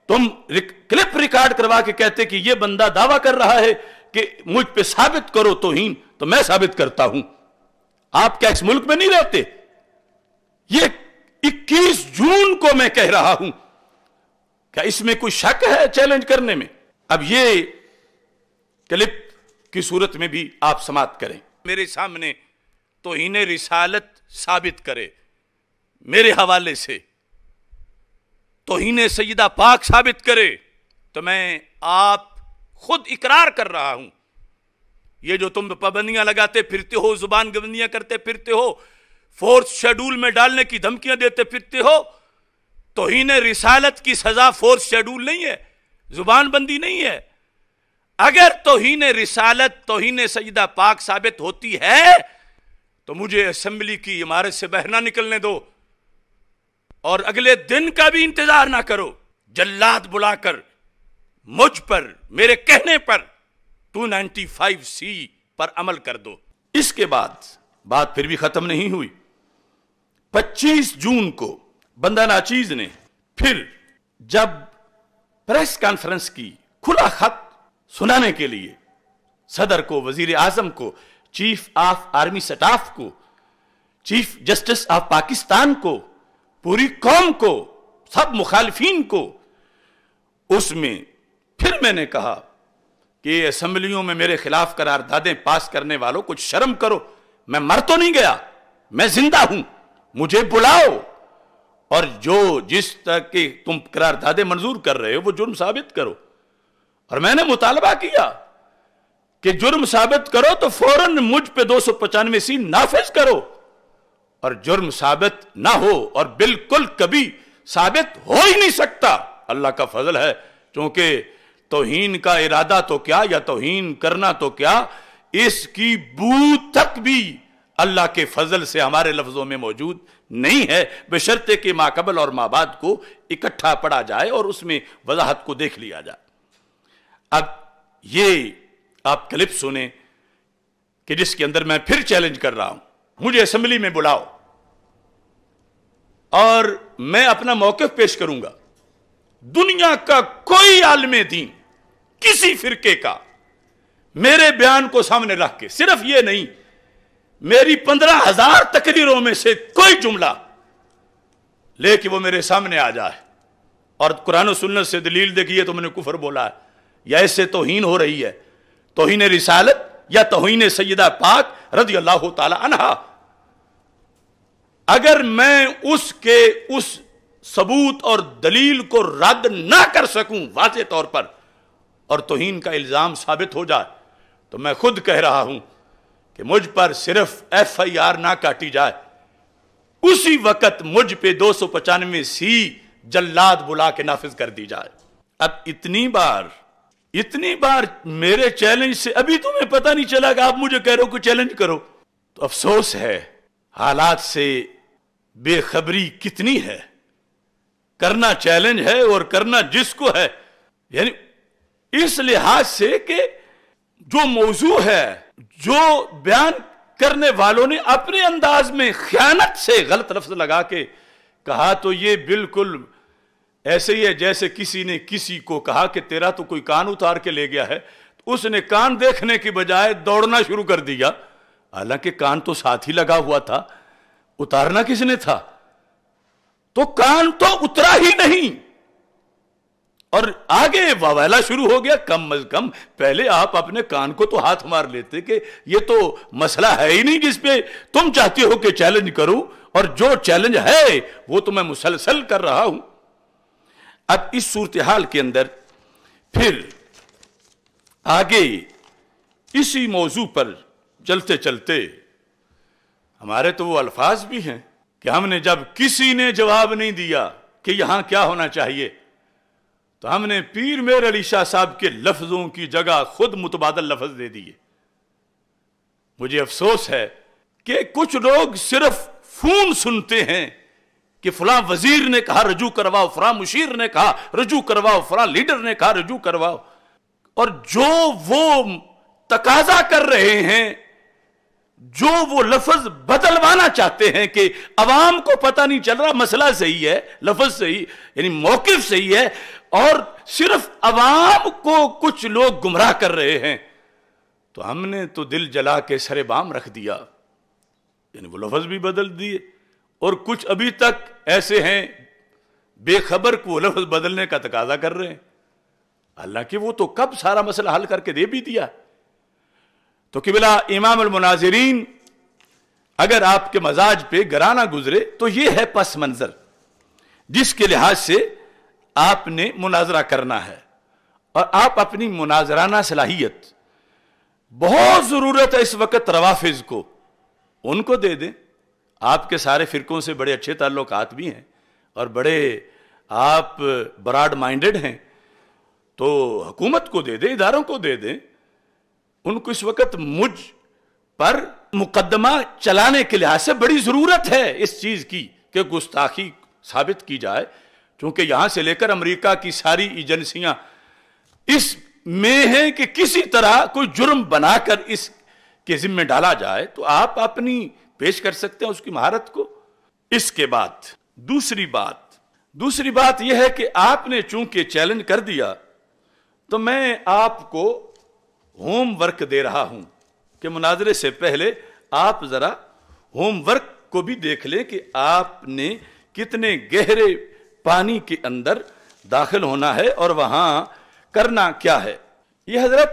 تم کلپ ریکارڈ کروا کے کہتے کہ یہ بندہ دعویٰ کر رہا ہے کہ مجھ پہ ثابت کرو توہین، تو میں ثابت کرتا ہوں۔ آپ کیا اس ملک میں نہیں رہتے؟ یہ 21 جون کو میں کہہ رہا ہوں، کیا اس میں کوئی شک ہے چیلنج کرنے میں؟ اب یہ کلپ کی صورت میں بھی آپ سماعت کریں، میرے سامنے توہین رسالت ثابت کرے، میرے حوالے سے توہین سیدہ پاک ثابت کرے، تو میں آپ خود اقرار کر رہا ہوں۔ یہ جو تم پابندیاں لگاتے پھرتے ہو، زبان گبندیاں کرتے پھرتے ہو، فورس شیڈول میں ڈالنے کی دھمکیاں دیتے پھرتے ہو، توہین رسالت کی سزا فورس شیڈول نہیں ہے، زبان بندی نہیں ہے۔ اگر توہین رسالت، توہین سیدہ پاک ثابت ہوتی ہے تو مجھے اسمبلی کی عمارت سے باہر نہ نکلنے دو، اور اگلے دن کا بھی انتظار نہ کرو، جلاد بلا کر مجھ پر میرے کہنے پر 295C پر عمل کر دو۔ اس کے بعد بات پھر بھی ختم نہیں ہوئی۔ 25 جون کو بندہ ناچیز نے پھر جب پریس کانفرنس کی کھلا خط سنانے کے لیے صدر کو، وزیر اعظم کو، چیف آف آرمی سٹاف کو، چیف جسٹس آف پاکستان کو، پوری قوم کو، سب مخالفین کو، اس میں پھر میں نے کہا کہ اسمبلیوں میں میرے خلاف قراردادیں پاس کرنے والوں کچھ شرم کرو، میں مر تو نہیں گیا، میں زندہ ہوں، مجھے بلاؤ، اور جس طرح کی تم قراردادیں منظور کر رہے ہو وہ جرم ثابت کرو۔ اور میں نے مطالبہ کیا کہ جرم ثابت کرو تو فوراً مجھ پہ 295C نافذ کرو، اور جرم ثابت نہ ہو، اور بالکل کبھی ثابت ہو ہی نہیں سکتا، اللہ کا فضل ہے، چونکہ توہین کا ارادہ تو کیا، یا توہین کرنا تو کیا، اس کی بو تک بھی اللہ کے فضل سے ہمارے لفظوں میں موجود نہیں ہے، بشرطے کہ ما قبل اور ما بعد کو اکٹھا پڑھا جائے اور اس میں وضاحت کو دیکھ لیا جائے۔ اب یہ آپ کلپ سنیں کہ جس کے اندر میں پھر چیلنج کر رہا ہوں، مجھے اسمبلی میں بلاؤ اور میں اپنا موقف پیش کروں گا۔ دنیا کا کوئی عالم دین کسی فرقے کا میرے بیان کو سامنے رکھ کے صرف یہ نہیں، میری 15,000 تقریروں میں سے کوئی جملہ لے کہ وہ میرے سامنے آ جائے اور قرآن و سنت سے دلیل دے کہ یہ تو میں نے کفر بولا ہے، یا اس سے توہین ہو رہی ہے، توہین رسالت یا توہین سیدہ پاک رضی اللہ تعالی عنہا، اگر میں اس کے اس ثبوت اور دلیل کو رد نہ کر سکوں واضح طور پر اور توہین کا الزام ثابت ہو جائے تو میں خود کہہ رہا ہوں کہ مجھ پر صرف FIR نہ کاٹی جائے، اسی وقت مجھ پہ 295C جلاد بلا کے نافذ کر دی جائے۔ اب اتنی بار میرے چیلنج سے ابھی تمہیں پتہ نہیں چلا کہ آپ مجھے کہہ رہے ہو کہ چیلنج کرو، تو افسوس ہے حالات سے بے خبری کتنی ہے۔ کرنا چیلنج ہے اور کرنا جس کو ہے، یعنی اس لحاظ سے کہ جو موضوع ہے، جو بیان کرنے والوں نے اپنے انداز میں خیانت سے غلط لفظ لگا کے کہا تو یہ بالکل ایسے ہی ہے جیسے کسی نے کسی کو کہا کہ تیرا تو کوئی کان اتار کے لے گیا ہے، تو اس نے کان دیکھنے کی بجائے دوڑنا شروع کر دیا، حالانکہ کان تو ساتھ ہی لگا ہوا تھا، اتارنا کس نے تھا؟ تو کان تو اترا ہی نہیں، اور آگے واویلا شروع ہو گیا۔ کم از کم پہلے آپ اپنے کان کو تو ہاتھ مار لیتے کہ یہ تو مسئلہ ہے ہی نہیں جس پہ تم چاہتے ہو کہ چیلنج کروں، اور جو چیلنج ہے وہ تو میں مسلسل کر رہا ہوں۔ اب اس صورتحال کے اندر پھر آگے اسی موضوع پر چلتے چلتے ہمارے تو وہ الفاظ بھی ہیں کہ ہم نے جب کسی نے جواب نہیں دیا کہ یہاں کیا ہونا چاہیے تو ہم نے پیر میر علی شاہ صاحب کے لفظوں کی جگہ خود متبادل لفظ دے دیے۔ مجھے افسوس ہے کہ کچھ لوگ صرف فون سنتے ہیں کہ فلاں وزیر نے کہا رجوع کرواؤ، فلاں مشیر نے کہا رجوع کرواؤ، فلاں لیڈر نے کہا رجوع کرواؤ، اور جو وہ تقاضا کر رہے ہیں، جو وہ لفظ بدلوانا چاہتے ہیں کہ عوام کو پتہ نہیں چل رہا مسئلہ صحیح ہے، لفظ صحیح یعنی موقف صحیح ہے، اور صرف عوام کو کچھ لوگ گمراہ کر رہے ہیں، تو ہم نے تو دل جلا کے سر بام رکھ دیا، یعنی وہ لفظ بھی بدل دیے، اور کچھ ابھی تک ایسے ہیں بے خبر کو وہ لفظ بدلنے کا تقاضا کر رہے ہیں، حالانکہ وہ تو کب سارا مسئلہ حل کر کے دے بھی دیا۔ تو قبلہ امام المناظرین اگر آپ کے مزاج پہ گرانہ گزرے تو یہ ہے پس منظر جس کے لحاظ سے آپ نے مناظرہ کرنا ہے، اور آپ اپنی مناظرانہ صلاحیت بہت ضرورت ہے اس وقت روافظ کو، ان کو دے دیں۔ آپ کے سارے فرقوں سے بڑے اچھے تعلقات بھی ہیں اور بڑے آپ براڈ مائنڈڈ ہیں، تو حکومت کو دے دیں، اداروں کو دے دیں۔ ان کو اس وقت مجھ پر مقدمہ چلانے کے لحاظ سے بڑی ضرورت ہے اس چیز کی کہ گستاخی ثابت کی جائے، چونکہ یہاں سے لے کر امریکہ کی ساری ایجنسیاں اس میں ہیں کہ کسی طرح کوئی جرم بنا کر اس کے ذمہ ڈالا جائے، تو آپ اپنی پیش کر سکتے ہیں اس کی مہارت کو۔ اس کے بعد دوسری بات یہ ہے کہ آپ نے چونکہ چیلنج کر دیا تو میں آپ کو ہوم ورک دے رہا ہوں کہ مناظرے سے پہلے آپ ذرا ہوم ورک کو بھی دیکھ لیں کہ آپ نے کتنے گہرے پانی کے اندر داخل ہونا ہے اور وہاں کرنا کیا ہے۔ یہ حضرت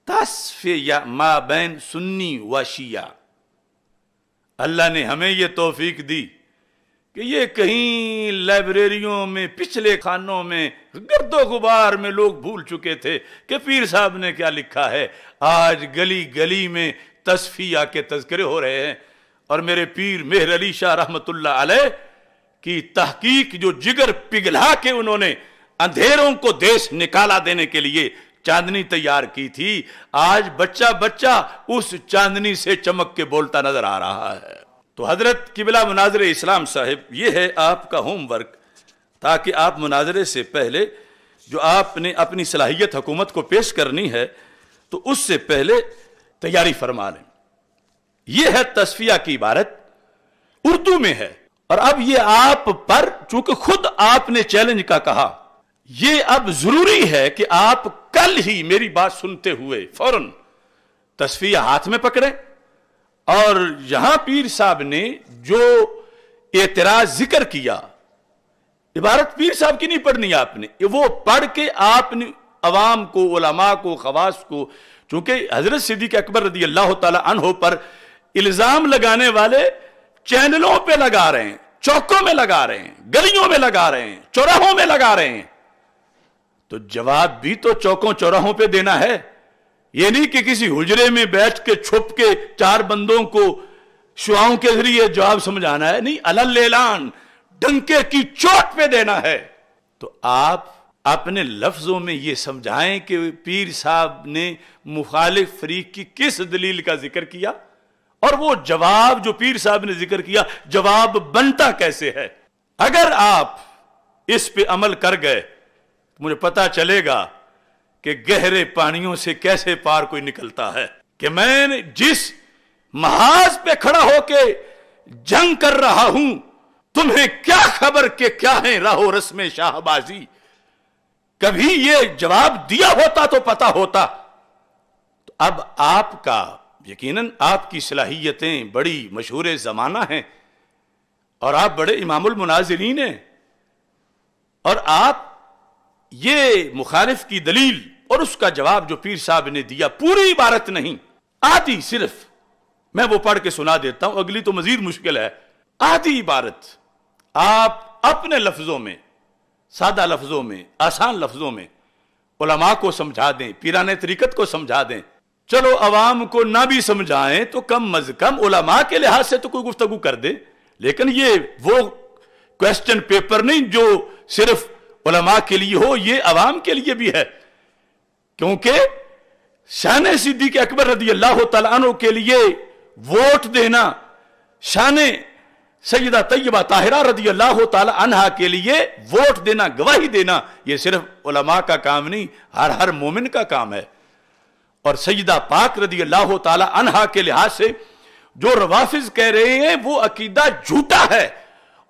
تصفیہ ما بین سنی و شیعہ، اللہ نے ہمیں یہ توفیق دی کہ یہ کہیں لائبریریوں میں پچھلے خانوں میں گرد و غبار میں لوگ بھول چکے تھے کہ پیر صاحب نے کیا لکھا ہے، آج گلی گلی میں تصفیہ کے تذکرے ہو رہے ہیں، اور میرے پیر مہر علی شاہ رحمت اللہ علیہ کی تحقیق جو جگر پگھلا کے انہوں نے اندھیروں کو دیس نکالا دینے کے لیے چاندنی تیار کی تھی، آج بچہ اس چاندنی سے چمک کے بولتا نظر آ رہا ہے۔ تو حضرت قبلہ مناظر اسلام صاحب یہ ہے آپ کا ہوم ورک، تاکہ آپ مناظرے سے پہلے جو آپ نے اپنی صلاحیت حکومت کو پیش کرنی ہے تو اس سے پہلے تیاری فرما لیں۔ یہ ہے تصفیہ کی عبارت، اردو میں ہے اور اب یہ آپ پر چونکہ خود آپ نے چیلنج کا کہا، یہ اب ضروری ہے کہ آپ کل ہی میری بات سنتے ہوئے فوراً تصفیہ ہاتھ میں پکڑیں، اور یہاں پیر صاحب نے جو اعتراض ذکر کیا، عبارت پیر صاحب کی نہیں پڑھنی آپ نے، وہ پڑھ کے آپ نے عوام کو، علماء کو، خواص کو، چونکہ حضرت صدیق اکبر رضی اللہ تعالی عنہ پر الزام لگانے والے چینلوں پہ لگا رہے ہیں، چوکوں میں لگا رہے ہیں، گلیوں میں لگا رہے ہیں، چوراہوں میں لگا رہے ہیں، تو جواب بھی تو چوکوں چوراہوں پہ دینا ہے۔ یہ نہیں کہ کسی حجرے میں بیٹھ کے چھپ کے چار بندوں کو شعاؤں کے ذریعے جواب سمجھانا ہے، نہیں، علل اعلان ڈنکے کی چوٹ پہ دینا ہے۔ تو آپ اپنے لفظوں میں یہ سمجھائیں کہ پیر صاحب نے مخالف فریق کی کس دلیل کا ذکر کیا، اور وہ جواب جو پیر صاحب نے ذکر کیا جواب بنتا کیسے ہے۔ اگر آپ اس پہ عمل کر گئے مجھے پتا چلے گا کہ گہرے پانیوں سے کیسے پار کوئی نکلتا ہے، کہ میں نے جس محاذ پہ کھڑا ہو کے جنگ کر رہا ہوں، تمہیں کیا خبر کہ کیا ہے راہ و رسم شاہ بازی۔ کبھی یہ جواب دیا ہوتا تو پتا ہوتا۔ تو اب آپ کا یقیناً آپ کی صلاحیتیں بڑی مشہور زمانہ ہیں، اور آپ بڑے امام المناظرین ہیں، اور آپ یہ مخالف کی دلیل اور اس کا جواب جو پیر صاحب نے دیا، پوری عبارت نہیں، آدھی صرف میں وہ پڑھ کے سنا دیتا ہوں، اگلی تو مزید مشکل ہے، آدھی عبارت آپ اپنے لفظوں میں، سادہ لفظوں میں، آسان لفظوں میں علماء کو سمجھا دیں، پیران طریقت کو سمجھا دیں۔ چلو عوام کو نہ بھی سمجھائیں تو کم از کم علماء کے لحاظ سے تو کوئی گفتگو کر دیں، لیکن یہ وہ کویسچن پیپر نہیں جو صرف علماء کے لیے ہو، یہ عوام کے لیے بھی ہے، کیونکہ شان صدیق اکبر رضی اللہ تعالیٰ عنہ کے لیے ووٹ دینا، شان سیدہ طیبہ طاہرہ رضی اللہ تعالی عنہا کے لیے ووٹ دینا، گواہی دینا، یہ صرف علماء کا کام نہیں، ہر مومن کا کام ہے۔ اور سیدہ پاک رضی اللہ تعالی عنہا کے لحاظ سے جو روافض کہہ رہے ہیں وہ عقیدہ جھوٹا ہے،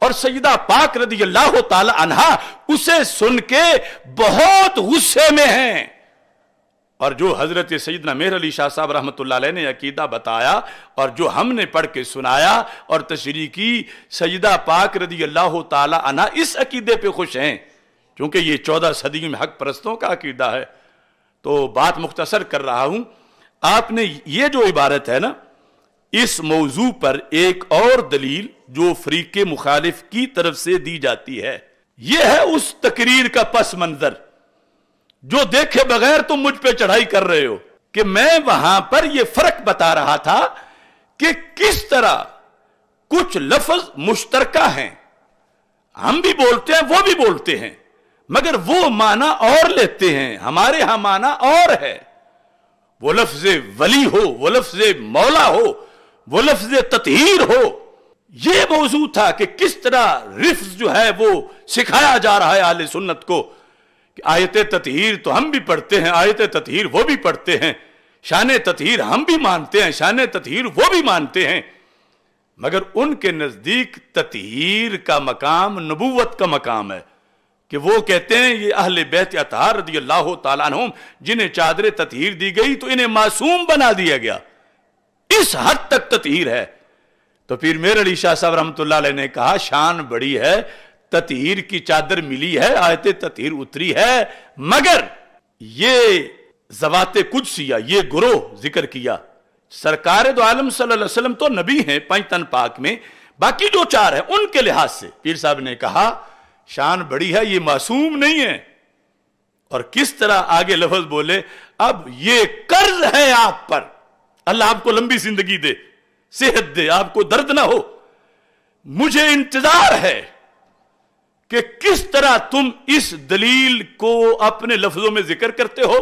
اور سیدہ پاک رضی اللہ تعالی عنہا اسے سن کے بہت غصے میں ہیں، اور جو حضرت سیدنا مہر علی شاہ صاحب رحمۃ اللہ علیہ نے عقیدہ بتایا اور جو ہم نے پڑھ کے سنایا اور تشریح کی، سیدہ پاک رضی اللہ تعالی عنہا اس عقیدے پہ خوش ہیں، چونکہ یہ 14 صدی میں حق پرستوں کا عقیدہ ہے۔ تو بات مختصر کر رہا ہوں، آپ نے یہ جو عبارت ہے نا، اس موضوع پر ایک اور دلیل جو فریق مخالف کی طرف سے دی جاتی ہے، یہ ہے اس تقریر کا پس منظر جو دیکھے بغیر تم مجھ پہ چڑھائی کر رہے ہو، کہ میں وہاں پر یہ فرق بتا رہا تھا کہ کس طرح کچھ لفظ مشترکہ ہیں، ہم بھی بولتے ہیں وہ بھی بولتے ہیں، مگر وہ معنی اور لیتے ہیں، ہمارے ہاں معنی اور ہے۔ وہ لفظ ولی ہو، وہ لفظ مولا ہو، وہ لفظ تطہیر ہو، یہ موضوع تھا کہ کس طرح رفظ جو ہے وہ سکھایا جا رہا ہے اہل سنت کو، کہ آیت تطہیر تو ہم بھی پڑھتے ہیں، آیت تطہیر وہ بھی پڑھتے ہیں، شان تطہیر ہم بھی مانتے ہیں، شان تطہیر وہ بھی مانتے ہیں، مگر ان کے نزدیک تطہیر کا مقام نبوت کا مقام ہے، کہ وہ کہتے ہیں یہ اہل بیت اطہار رضی اللہ تعالیٰ عنہم جنہیں چادر تطہیر دی گئی تو انہیں معصوم بنا دیا گیا، اس حد تک تطہیر ہے۔ تو پھر مہر علی شاہ صاحب رحمۃ اللہ علیہ نے کہا شان بڑی ہے، تطہیر کی چادر ملی ہے، آیت تطہیر اتری ہے، مگر یہ ذوات قدسیہ، یہ گروہ ذکر کیا، سرکار دو عالم صلی اللہ علیہ وسلم تو نبی ہیں پنج تن پاک میں، باقی جو چار ہیں ان کے لحاظ سے پیر صاحب نے کہا شان بڑی ہے، یہ معصوم نہیں ہے۔ اور کس طرح آگے لفظ بولے، اب یہ قرض ہے آپ پر، اللہ آپ کو لمبی زندگی دے، صحت دے، آپ کو درد نہ ہو، مجھے انتظار ہے کہ کس طرح تم اس دلیل کو اپنے لفظوں میں ذکر کرتے ہو،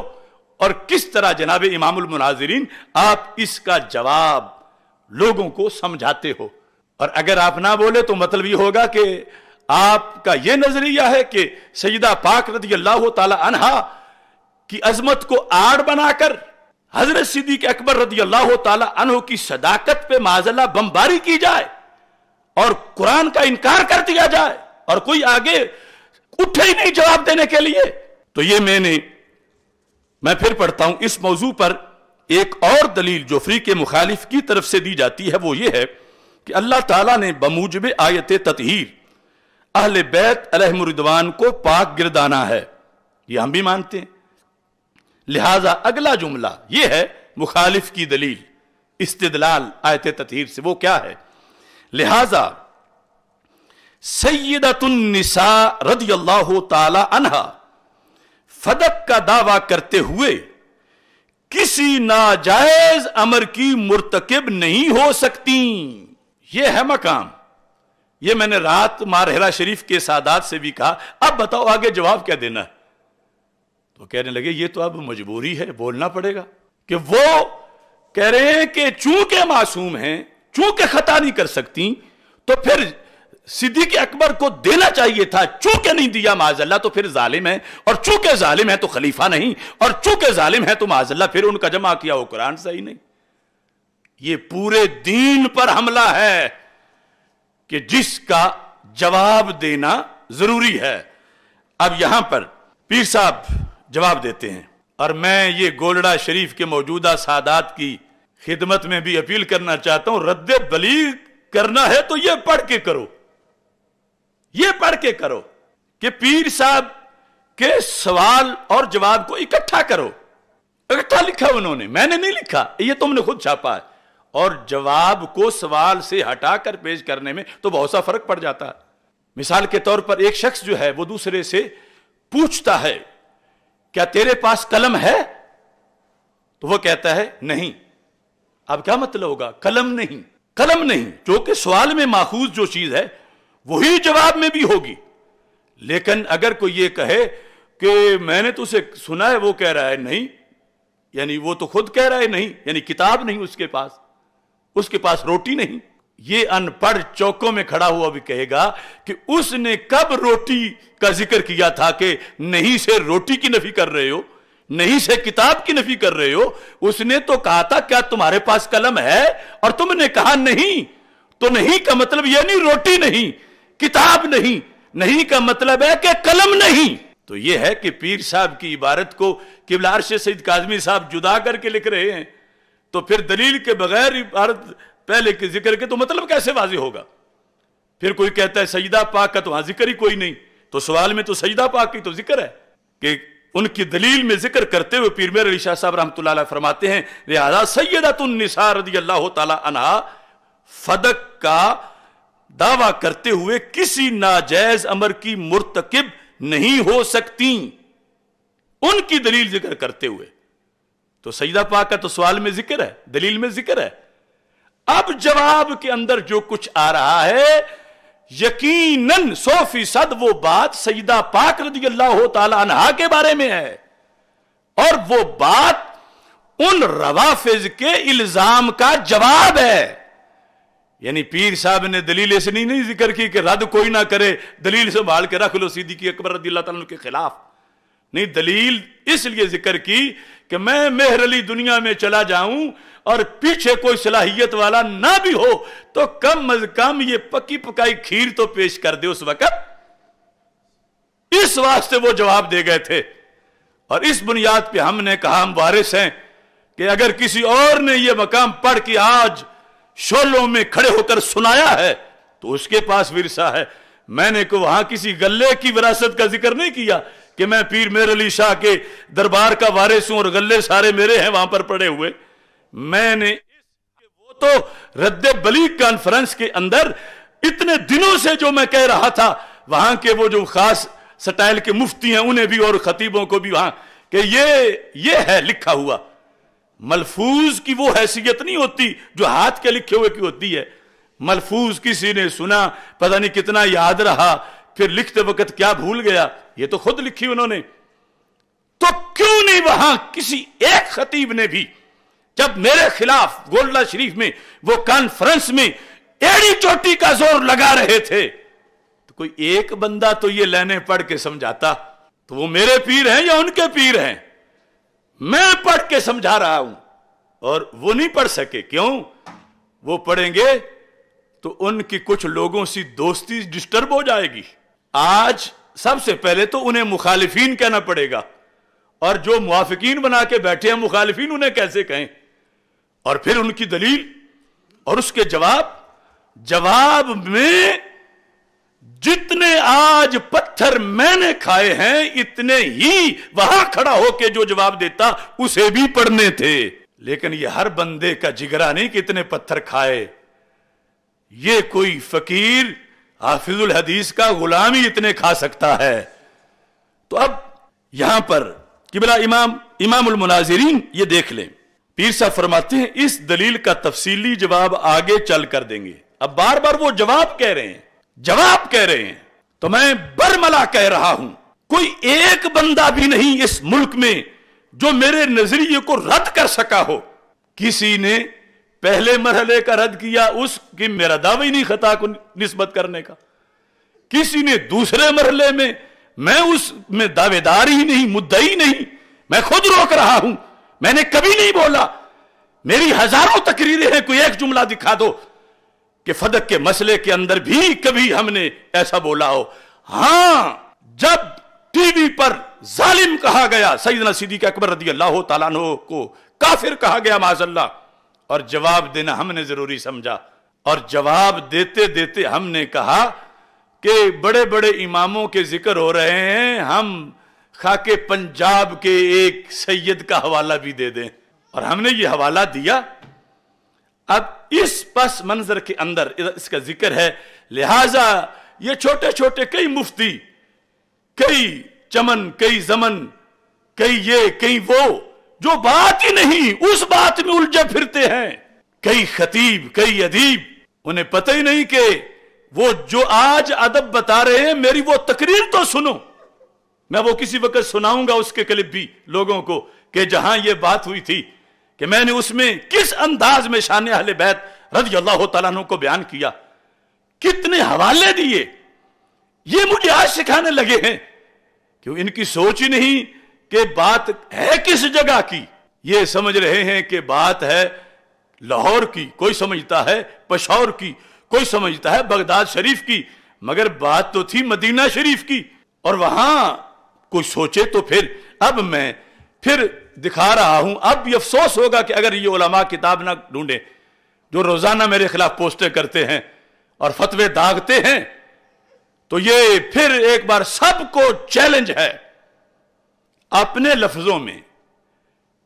اور کس طرح جناب امام المناظرین آپ اس کا جواب لوگوں کو سمجھاتے ہو۔ اور اگر آپ نہ بولے تو مطلب یہ ہوگا کہ آپ کا یہ نظریہ ہے کہ سیدہ پاک رضی اللہ تعالی عنہا کی عظمت کو آڑ بنا کر حضرت صدیق اکبر رضی اللہ تعالی عنہ کی صداقت پہ معاذ اللہ بمباری کی جائے، اور قرآن کا انکار کر دیا جائے اور کوئی آگے اٹھے ہی نہیں جواب دینے کے لیے. تو یہ میں پھر پڑھتا ہوں اس موضوع پر ایک اور دلیل جو فریق مخالف کی طرف سے دی جاتی ہے، وہ یہ ہے کہ اللہ تعالیٰ نے بموجب آیت تطہیر اہل بیت علیہم الرضوان کو پاک گردانا ہے، یہ ہم بھی مانتے ہیں. لہذا اگلا جملہ یہ ہے مخالف کی دلیل استدلال آیت تطہیر سے، وہ کیا ہے؟ لہذا سیدۃ النساء رضی اللہ تعالی عنہا فدق کا دعویٰ کرتے ہوئے کسی ناجائز امر کی مرتکب نہیں ہو سکتی. یہ ہے مقام. یہ میں نے رات مارحرہ شریف کے سادات سے بھی کہا، اب بتاؤ آگے جواب کیا دینا ہے؟ تو کہنے لگے یہ تو اب مجبوری ہے، بولنا پڑے گا. کہ وہ کہہ رہے ہیں کہ چونکہ معصوم ہیں، چونکہ خطا نہیں کر سکتی، تو پھر صدیق اکبر کو دینا چاہیے تھا، چونکہ نہیں دیا معاذ اللہ تو پھر ظالم ہے، اور چونکہ ظالم ہے تو خلیفہ نہیں، اور چونکہ ظالم ہے تو معاذ اللہ پھر ان کا جمع کیا وہ قرآن صحیح نہیں. یہ پورے دین پر حملہ ہے کہ جس کا جواب دینا ضروری ہے. اب یہاں پر پیر صاحب جواب دیتے ہیں، اور میں یہ گولڑا شریف کے موجودہ سادات کی خدمت میں بھی اپیل کرنا چاہتا ہوں، رد بلیغ کرنا ہے تو یہ پڑھ کے کرو، یہ پڑھ کے کرو کہ پیر صاحب کے سوال اور جواب کو اکٹھا کرو. اکٹھا لکھا انہوں نے، میں نے نہیں لکھا، یہ تم نے خود چھاپا ہے. اور جواب کو سوال سے ہٹا کر پیش کرنے میں تو بہت سا فرق پڑ جاتا ہے. مثال کے طور پر ایک شخص جو ہے وہ دوسرے سے پوچھتا ہے کیا تیرے پاس قلم ہے؟ تو وہ کہتا ہے نہیں. اب کیا مطلب ہوگا؟ قلم نہیں، قلم نہیں، جو کہ سوال میں ماخوذ جو چیز ہے وہی جواب میں بھی ہوگی. لیکن اگر کوئی یہ کہے کہ میں نے تو اسے سنا ہے وہ کہہ رہا ہے نہیں، یعنی وہ تو خود کہہ رہا ہے نہیں، یعنی کتاب نہیں اس کے پاس روٹی نہیں. یہ ان پڑھ چوکوں میں کھڑا ہوا بھی کہے گا کہ اس نے کب روٹی کا ذکر کیا تھا کہ نہیں سے روٹی کی نفی کر رہے ہو، نہیں سے کتاب کی نفی کر رہے ہو. اس نے تو کہا تھا کیا تمہارے پاس قلم ہے، اور تم نے کہا نہیں. تو نہیں کا مطلب یہ نہیں روٹی نہیں، کتاب نہیں، نہیں کا مطلب ہے کہ قلم نہیں. تو یہ ہے کہ پیر صاحب کی عبارت کو قبلہ عرش سید کاظمی صاحب جدا کر کے لکھ رہے ہیں، تو پھر دلیل کے بغیر عبارت پہلے کے ذکر کے تو مطلب کیسے واضح ہوگا؟ پھر کوئی کہتا ہے سجدہ پاک کا تو وہاں ذکر ہی کوئی نہیں، تو سوال میں تو سجدہ پاک کی تو ذکر ہے. کہ ان کی دلیل میں ذکر کرتے ہوئے پیر میر علی شاہ صاحب رحمۃ اللہ علیہ فرماتے ہیں لہذا سیدۃ النساء رضی اللہ تعالی عنہا فدق کا دعویٰ کرتے ہوئے کسی ناجائز امر کی مرتکب نہیں ہو سکتی، ان کی دلیل ذکر کرتے ہوئے. تو سجدہ پاک کا تو سوال میں ذکر ہے، دلیل میں ذکر ہے. اب جواب کے اندر جو کچھ آ رہا ہے یقیناً 100% وہ بات سیدہ پاک رضی اللہ تعالی عنہا کے بارے میں ہے، اور وہ بات ان روافض کے الزام کا جواب ہے. یعنی پیر صاحب نے دلیل اس نہیں ذکر کی کہ رد کوئی نہ کرے، دلیل سنبھال کے رکھ لو صدیق اکبر رضی اللہ تعالیٰ عنہ کے خلاف. نہیں، دلیل اس لیے ذکر کی کہ میں مہر علی دنیا میں چلا جاؤں اور پیچھے کوئی صلاحیت والا نہ بھی ہو تو کم از کم یہ پکی پکائی کھیر تو پیش کر دے اس وقت. اس واسطے وہ جواب دے گئے تھے، اور اس بنیاد پہ ہم نے کہا ہم وارث ہیں کہ اگر کسی اور نے یہ مقام پڑھ کے آج شولوں میں کھڑے ہو کر سنایا ہے تو اس کے پاس ورثہ ہے. میں نے کو وہاں کسی غلے کی وراثت کا ذکر نہیں کیا کہ میں پیر میر علی شاہ کے دربار کا وارث ہوں اور غلے سارے میرے ہیں وہاں پر پڑے ہوئے. میں نے وہ تو رد بلیغ کانفرنس کے اندر اتنے دنوں سے جو میں کہہ رہا تھا، وہاں کے وہ جو خاص سٹائل کے مفتی ہیں انہیں بھی اور خطیبوں کو بھی وہاں کہ یہ ہے لکھا ہوا. ملفوظ کی وہ حیثیت نہیں ہوتی جو ہاتھ کے لکھے ہوئے کی ہوتی ہے. ملفوظ کسی نے سنا، پتہ نہیں کتنا یاد رہا، پھر لکھتے وقت کیا بھول گیا، یہ تو خود لکھی انہوں نے. تو کیوں نہیں وہاں کسی ایک خطیب نے بھی جب میرے خلاف گولڈا شریف میں وہ کانفرنس میں ایڑی چوٹی کا زور لگا رہے تھے تو کوئی ایک بندہ تو یہ لینے پڑھ کے سمجھاتا؟ تو وہ میرے پیر ہیں یا ان کے پیر ہیں؟ میں پڑھ کے سمجھا رہا ہوں اور وہ نہیں پڑھ سکے. کیوں؟ وہ پڑھیں گے تو ان کی کچھ لوگوں سے دوستی ڈسٹرب ہو جائے گی. آج سب سے پہلے تو انہیں مخالفین کہنا پڑے گا، اور جو موافقین بنا کے بیٹھے ہیں مخالفین انہیں کیسے کہیں؟ اور پھر ان کی دلیل اور اس کے جواب میں جتنے آج پتھر میں نے کھائے ہیں اتنے ہی وہاں کھڑا ہو کے جو جواب دیتا اسے بھی پڑھنے تھے. لیکن یہ ہر بندے کا جگرا نہیں کہ اتنے پتھر کھائے. یہ کوئی فقیر حافظ الحدیث کا غلام ہی اتنے کھا سکتا ہے. تو اب یہاں پر قبلہ امام المناظرین یہ دیکھ لیں، پیر صاحب فرماتے ہیں اس دلیل کا تفصیلی جواب آگے چل کر دیں گے. اب بار بار وہ جواب کہہ رہے ہیں تو میں برملا کہہ رہا ہوں، کوئی ایک بندہ بھی نہیں اس ملک میں جو میرے نظریے کو رد کر سکا ہو. کسی نے پہلے مرحلے کا رد کیا، اس کی میرا دعوی نہیں خطا کو نسبت کرنے کا. کسی نے دوسرے مرحلے میں اس میں دعوے دار ہی نہیں، مدعی نہیں، میں خود روک رہا ہوں. میں نے کبھی نہیں بولا. میری ہزاروں تقریریں ہیں، کوئی ایک جملہ دکھا دو کہ فدق کے مسئلے کے اندر بھی کبھی ہم نے ایسا بولا ہو. ہاں، جب ٹی وی پر ظالم کہا گیا، سیدنا صدیق اکبر رضی اللہ تعالیٰ عنہ کو کافر کہا گیا معاذ اللہ، اور جواب دینا ہم نے ضروری سمجھا. اور جواب دیتے دیتے ہم نے کہا کہ بڑے بڑے اماموں کے ذکر ہو رہے ہیں، ہم خاک پنجاب کے ایک سید کا حوالہ بھی دے دیں. اور ہم نے یہ حوالہ دیا. اب اس پس منظر کے اندر اس کا ذکر ہے، لہٰذا یہ چھوٹے چھوٹے کئی مفتی، کئی چمن، کئی زمن، کئی یہ کئی وہ، جو بات ہی نہیں اس بات میں الجھے پھرتے ہیں. کئی خطیب، کئی ادیب، انہیں پتہ ہی نہیں کہ وہ جو آج ادب بتا رہے ہیں، میری وہ تقریر تو سنو. میں وہ کسی وقت سناؤں گا اس کے کلپ بھی لوگوں کو کہ جہاں یہ بات ہوئی تھی کہ میں نے اس میں کس انداز میں شان اہل بیت رضی اللہ تعالیٰ عنہ کو بیان کیا، کتنے حوالے دیے. یہ مجھے آج سکھانے لگے ہیں کہ ان کی سوچ ہی نہیں کہ بات ہے کس جگہ کی. یہ سمجھ رہے ہیں کہ بات ہے لاہور کی، کوئی سمجھتا ہے پشاور کی، کوئی سمجھتا ہے بغداد شریف کی، مگر بات تو تھی مدینہ شریف کی. اور وہاں کوئی سوچے تو اب میں پھر دکھا رہا ہوں. اب یہ افسوس ہوگا کہ اگر یہ علماء کتاب نہ ڈھونڈے جو روزانہ میرے خلاف پوسٹیں کرتے ہیں اور فتوے داغتے ہیں، تو یہ پھر ایک بار سب کو چیلنج ہے، اپنے لفظوں میں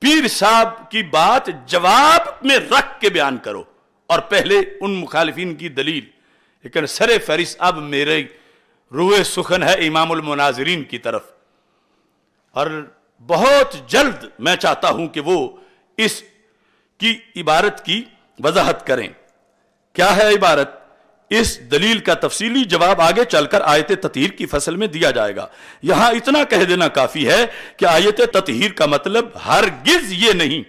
پیر صاحب کی بات جواب میں رکھ کے بیان کرو، اور پہلے ان مخالفین کی دلیل. لیکن سر فہرست اب میرے روئے سخن ہے امام المناظرین کی طرف، اور بہت جلد میں چاہتا ہوں کہ وہ اس کی عبارت کی وضاحت کریں. کیا ہے عبارت؟ اس دلیل کا تفصیلی جواب آگے چل کر آیت تطہیر کی فصل میں دیا جائے گا. یہاں اتنا کہہ دینا کافی ہے کہ آیت تطہیر کا مطلب ہرگز یہ نہیں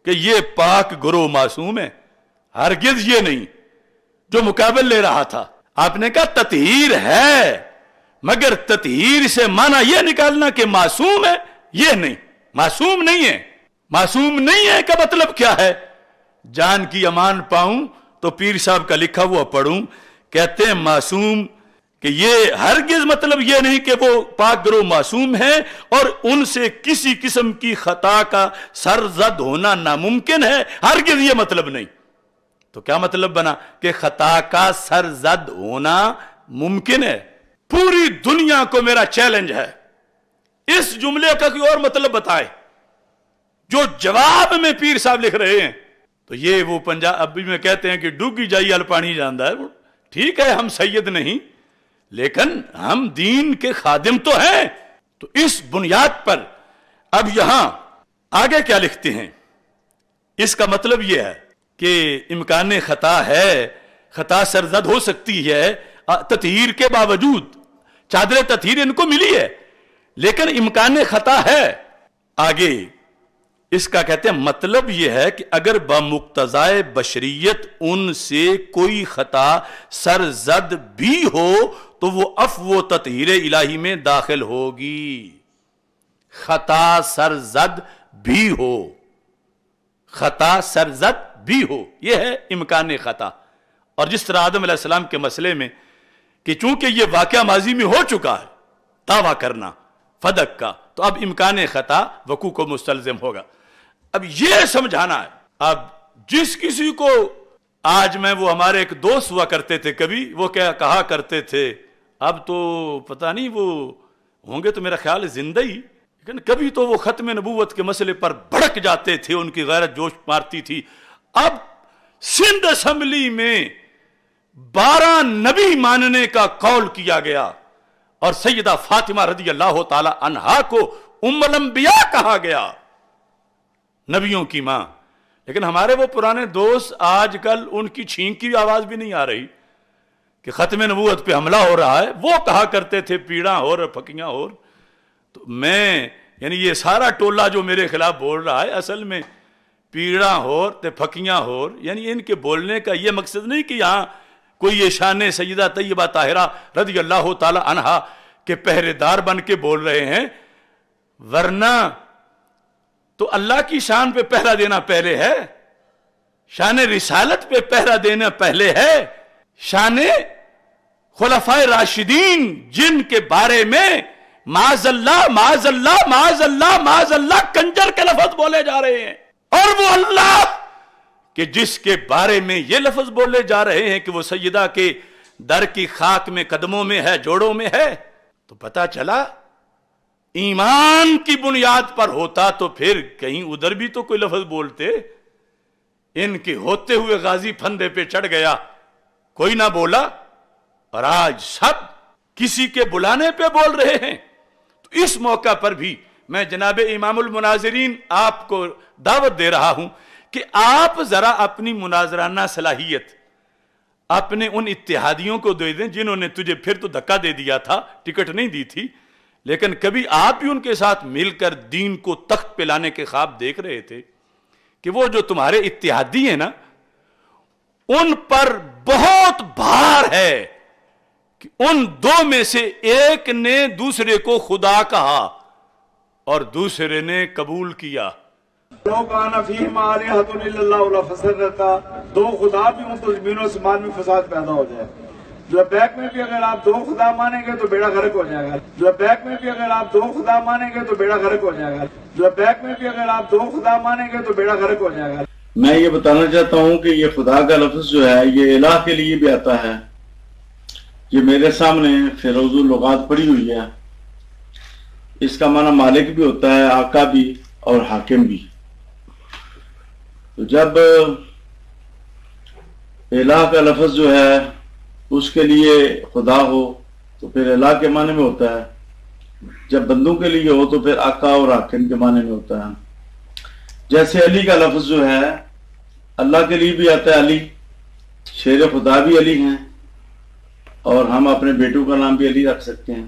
کہ یہ پاک گروہ معصوم ہے. ہرگز یہ نہیں جو مقابل لے رہا تھا. آپ نے کہا تطہیر ہے، مگر تطہیر سے معنی یہ نکالنا کہ معصوم ہے، یہ نہیں. معصوم نہیں ہے. معصوم نہیں ہے کا مطلب کیا ہے؟ جان کی امان پاؤں تو پیر صاحب کا لکھا ہوا پڑھوں. کہتے ہیں معصوم کہ یہ ہرگز مطلب یہ نہیں کہ وہ پاک گروہ معصوم ہے اور ان سے کسی قسم کی خطا کا سرزد ہونا ناممکن ہے. ہرگز یہ مطلب نہیں. تو کیا مطلب بنا؟ کہ خطا کا سرزد ہونا ممکن ہے. پوری دنیا کو میرا چیلنج ہے، اس جملے کا کوئی اور مطلب بتائے جو جواب میں پیر صاحب لکھ رہے ہیں. تو یہ وہ پنجابی میں کہتے ہیں کہ ڈوگی جائی ال پانی جاندا ہے. ٹھیک ہے، ہم سید نہیں، لیکن ہم دین کے خادم تو ہیں. تو اس بنیاد پر اب یہاں آگے کیا لکھتے ہیں؟ اس کا مطلب یہ ہے کہ امکان خطا ہے، خطا سرزد ہو سکتی ہے تطہیر کے باوجود. چادر تطہیر ان کو ملی ہے، لیکن امکان خطا ہے. آگے اس کا کہتے ہیں مطلب یہ ہے کہ اگر بمقتضائے بشریت ان سے کوئی خطا سرزد بھی ہو تو وہ عفو و تطہیر الہی میں داخل ہوگی. خطا سرزد بھی ہو، خطا سرزد بھی ہو، یہ ہے امکان خطا. اور جس طرح آدم علیہ السلام کے مسئلے میں کہ چونکہ یہ واقعہ ماضی میں ہو چکا ہے دعویٰ کرنا فدق کا، تو اب امکان خطا وقوع کو مستلزم ہوگا. اب یہ سمجھانا ہے. اب جس کسی کو آج میں وہ ہمارے ایک دوست ہوا کرتے تھے کبھی، وہ کیا کہا کرتے تھے، اب تو پتہ نہیں وہ ہوں گے تو میرا خیال ہے زندہ ہی، لیکن کبھی تو وہ ختم نبوت کے مسئلے پر بھڑک جاتے تھے، ان کی غیرت جوش مارتی تھی. اب سندھ اسمبلی میں 12 نبی ماننے کا قول کیا گیا اور سیدہ فاطمہ رضی اللہ تعالی عنہا کو ام الانبیاء کہا گیا، نبیوں کی ماں. لیکن ہمارے وہ پرانے دوست آج کل ان کی چھینک کی آواز بھی نہیں آ رہی کہ ختم نبوت پہ حملہ ہو رہا ہے. وہ کہا کرتے تھے پیڑاں ہو اور پھکیاں ہو. تو میں یعنی یہ سارا ٹولہ جو میرے خلاف بول رہا ہے، اصل میں پیڑاں ہو تے پھکیاں ہو، یعنی ان کے بولنے کا یہ مقصد نہیں کہ یہاں کوئی یہ شان سیدہ طیبہ طاہرہ رضی اللہ تعالی عنہا کے پہرے دار بن کے بول رہے ہیں، ورنہ تو اللہ کی شان پہ پہرا دینا پہلے ہے، شان رسالت پہ پہرا دینا پہلے ہے، شان خلفائے راشدین جن کے بارے میں معاذ اللہ معاذ اللہ معاذ اللہ معاذ اللہ کنجر کے لفظ بولے جا رہے ہیں، اور وہ اللہ کہ جس کے بارے میں یہ لفظ بولے جا رہے ہیں کہ وہ سیدہ کے در کی خاک میں قدموں میں ہے، جوڑوں میں ہے. تو پتہ چلا ایمان کی بنیاد پر ہوتا تو پھر کہیں ادھر بھی تو کوئی لفظ بولتے. ان کے ہوتے ہوئے غازی پھندے پہ چڑھ گیا، کوئی نہ بولا، اور آج سب کسی کے بلانے پہ بول رہے ہیں. تو اس موقع پر بھی میں جناب امام المناظرین آپ کو دعوت دے رہا ہوں کہ آپ ذرا اپنی مناظرانہ صلاحیت اپنے ان اتحادیوں کو دے دیں جنہوں نے تجھے پھر تو دھکا دے دیا تھا، ٹکٹ نہیں دی تھی، لیکن کبھی آپ بھی ان کے ساتھ مل کر دین کو تخت پہ لانے کے خواب دیکھ رہے تھے کہ وہ جو تمہارے اتحادی ہیں نا، ان پر بہت بھار ہے کہ ان دو میں سے ایک نے دوسرے کو خدا کہا اور دوسرے نے قبول کیا.
لوگ آنا فیہم آلہۃ الا اللہ ولا فساد رہتا، دو خدا بھی ہوں تو زمین و آسمان میں فساد پیدا ہو جائے. لبیک میں بھی اگر آپ دو خدا مانیں گے تو بیڑا غرق ہو جائے گا. لبیک میں بھی اگر آپ دو خدا مانیں گے تو بیڑا غرق ہو جائے گا. لبیک میں بھی اگر آپ دو خدا مانیں گے تو بیڑا غرق ہو جائے گا.
میں یہ بتانا چاہتا ہوں کہ یہ خدا کا لفظ جو ہے یہ الہ کے لیے بھی آتا ہے. یہ میرے سامنے فیروز اللغات پڑی ہوئی ہے. اس کا معنی مالک بھی ہوتا ہے، آقا بھی اور حاکم بھی. تو جب الہ کا لفظ جو ہے اس کے لیے خدا ہو تو پھر الہ کے معنی میں ہوتا ہے، جب بندوں کے لیے ہو تو پھر آقا اور حاکم کے معنی میں ہوتا ہے. جیسے علی کا لفظ جو ہے اللہ کے لیے بھی آتا ہے، علی شیر خدا بھی علی ہیں، اور ہم اپنے بیٹوں کا نام بھی علی رکھ سکتے ہیں.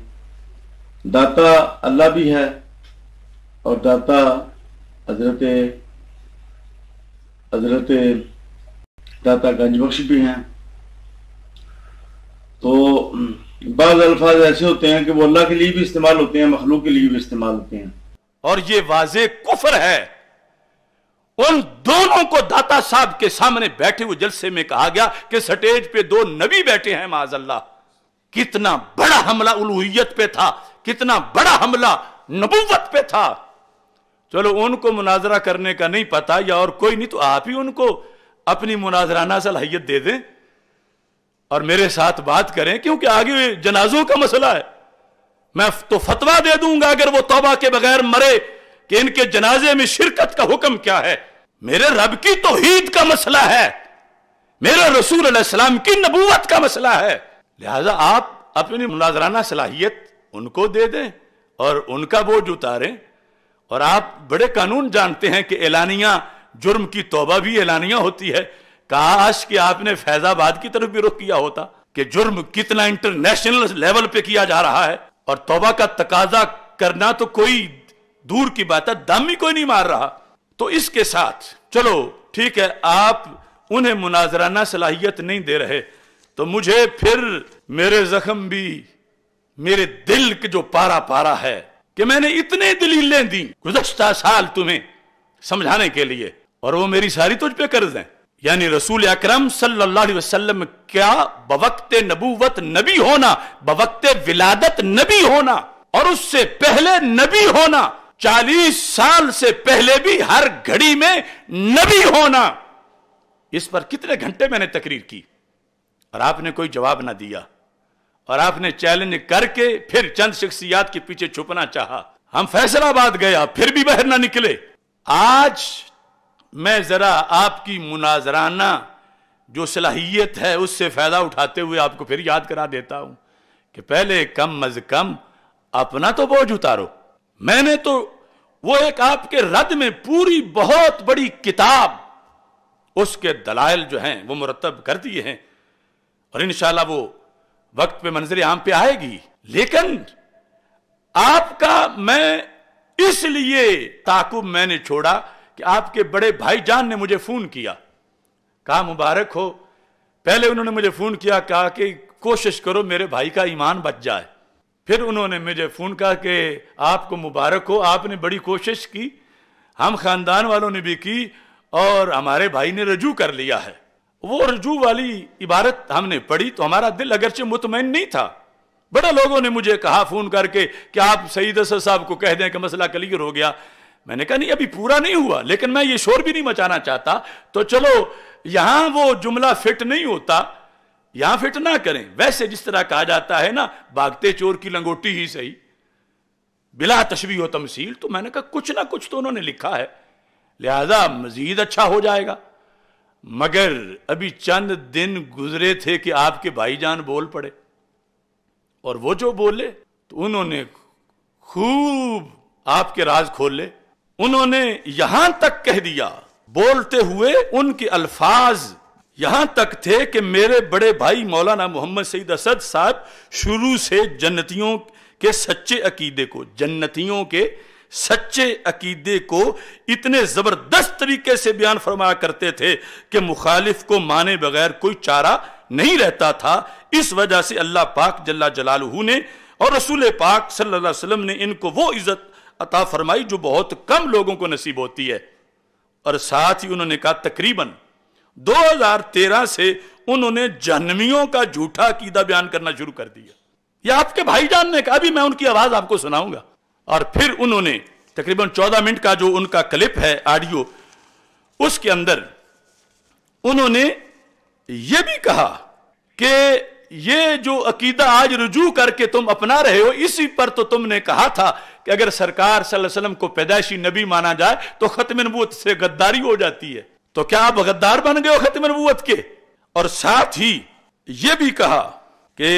داتا اللہ بھی ہے اور داتا حضرت داتا گنج بخش بھی ہیں. تو بعض الفاظ ایسے ہوتے ہیں کہ وہ اللہ کے لیے بھی استعمال ہوتے ہیں، مخلوق کے لیے بھی استعمال ہوتے ہیں.
اور یہ واضح کفر ہے. ان دونوں کو داتا صاحب کے سامنے بیٹھے ہوئے جلسے میں کہا گیا کہ سٹیج پہ دو نبی بیٹھے ہیں معاذ اللہ. کتنا بڑا حملہ الوہیت پہ تھا، کتنا بڑا حملہ نبوت پہ تھا. چلو ان کو مناظرہ کرنے کا نہیں پتا یا اور کوئی نہیں، تو آپ ہی ان کو اپنی مناظرانہ صلاحیت دے دیں اور میرے ساتھ بات کریں، کیونکہ آگے جنازوں کا مسئلہ ہے. میں تو فتویٰ دے دوں گا اگر وہ توبہ کے بغیر مرے کہ ان کے جنازے میں شرکت کا حکم کیا ہے. میرے رب کی توحید کا مسئلہ ہے، میرے رسول علیہ السلام کی نبوت کا مسئلہ ہے. لہذا آپ اپنی مناظرانہ صلاحیت ان کو دے دیں اور ان کا بوجھ اتاریں. اور آپ بڑے قانون جانتے ہیں کہ اعلانیہ جرم کی توبہ بھی اعلانیہ ہوتی ہے. کاش کہ آپ نے فیض آباد کی طرف بھی رخ کیا ہوتا کہ جرم کتنا انٹرنیشنل لیول پہ کیا جا رہا ہے، اور توبہ کا تقاضا کرنا تو کوئی دور کی بات ہے، دم بھی کوئی نہیں مار رہا. تو اس کے ساتھ چلو ٹھیک ہے، آپ انہیں مناظرانہ صلاحیت نہیں دے رہے تو مجھے پھر میرے زخم بھی، میرے دل کے جو پارا پارا ہے کہ میں نے اتنے دلیلیں دیں گزشتہ سال تمہیں سمجھانے کے لیے، اور وہ میری ساری تجھ پہ قرض ہیں. یعنی رسول اکرم صلی اللہ علیہ وسلم کیا بوقت نبوت نبی ہونا، بوقت ولادت نبی ہونا، اور اس سے پہلے نبی ہونا، 40 سال سے پہلے بھی ہر گھڑی میں نبی ہونا، اس پر کتنے گھنٹے میں نے تقریر کی اور آپ نے کوئی جواب نہ دیا، اور آپ نے چیلنج کر کے پھر چند شخصیات کے پیچھے چھپنا چاہا۔ ہم فیصل آباد گیا، پھر بھی باہر نہ نکلے۔ آج میں ذرا آپ کی مناظرانہ جو صلاحیت ہے اس سے فائدہ اٹھاتے ہوئے آپ کو پھر یاد کرا دیتا ہوں کہ پہلے کم از کم اپنا تو بوجھ اتارو۔ میں نے تو وہ ایک آپ کے رد میں پوری بہت بڑی کتاب، اس کے دلائل جو ہیں وہ مرتب کر دیے ہیں، اور انشاءاللہ وہ وقت پہ منظر عام پہ آئے گی۔ لیکن آپ کا میں اس لیے تعاقب میں نے چھوڑا کہ آپ کے بڑے بھائی جان نے مجھے فون کیا، کہا مبارک ہو۔ پہلے انہوں نے مجھے فون کیا، کہا کہ کوشش کرو میرے بھائی کا ایمان بچ جائے۔ پھر انہوں نے مجھے فون کہا کہ آپ کو مبارک ہو، آپ نے بڑی کوشش کی، ہم خاندان والوں نے بھی کی، اور ہمارے بھائی نے رجوع کر لیا ہے۔ وہ رجوع والی عبارت ہم نے پڑھی تو ہمارا دل اگرچہ مطمئن نہیں تھا۔ بڑے لوگوں نے مجھے کہا فون کر کے کہ آپ سعید اسد صاحب کو کہہ دیں کہ مسئلہ کلیئر ہو گیا۔ میں نے کہا نہیں، ابھی پورا نہیں ہوا، لیکن میں یہ شور بھی نہیں مچانا چاہتا، تو چلو یہاں وہ جملہ فٹ نہیں ہوتا، یہاں فٹ نہ کریں۔ ویسے جس طرح کہا جاتا ہے نا، بھاگتے چور کی لنگوٹی ہی صحیح، بلا تشبیہ و تمثیل، تو میں نے کہا کچھ نہ کچھ تو انہوں نے لکھا ہے، لہذا مزید اچھا ہو جائے گا۔ مگر ابھی چند دن گزرے تھے کہ آپ کے بھائی جان بول پڑے، اور وہ جو بولے تو انہوں نے خوب آپ کے راز کھولے۔ انہوں نے یہاں تک کہہ دیا، بولتے ہوئے ان کے الفاظ یہاں تک تھے کہ میرے بڑے بھائی مولانا محمد سعید اسد صاحب شروع سے جنتیوں کے سچے عقیدے کو، جنتیوں کے سچے عقیدے کو اتنے زبردست طریقے سے بیان فرمایا کرتے تھے کہ مخالف کو مانے بغیر کوئی چارہ نہیں رہتا تھا۔ اس وجہ سے اللہ پاک جل جلالہ نے اور رسول پاک صلی اللہ علیہ وسلم نے ان کو وہ عزت عطا فرمائی جو بہت کم لوگوں کو نصیب ہوتی ہے۔ اور ساتھ ہی انہوں نے کہا تقریباً 2013 سے انہوں نے جہنمیوں کا جھوٹا عقیدہ بیان کرنا شروع کر دیا۔ یہ آپ کے بھائی جان نے کہا، ابھی میں ان کی آواز آپ کو سناؤں گا۔ اور پھر انہوں نے تقریباً 14 منٹ کا جو ان کا کلپ ہے آڈیو، اس کے اندر انہوں نے یہ بھی کہا کہ یہ جو عقیدہ آج رجوع کر کے تم اپنا رہے ہو، اسی پر تو تم نے کہا تھا کہ اگر سرکار صلی اللہ علیہ وسلم کو پیدائشی نبی مانا جائے تو ختم نبوت سے غداری ہو جاتی ہے، تو کیا آپ غدار بن گئے ہو ختم نبوت کے؟ اور ساتھ ہی یہ بھی کہا کہ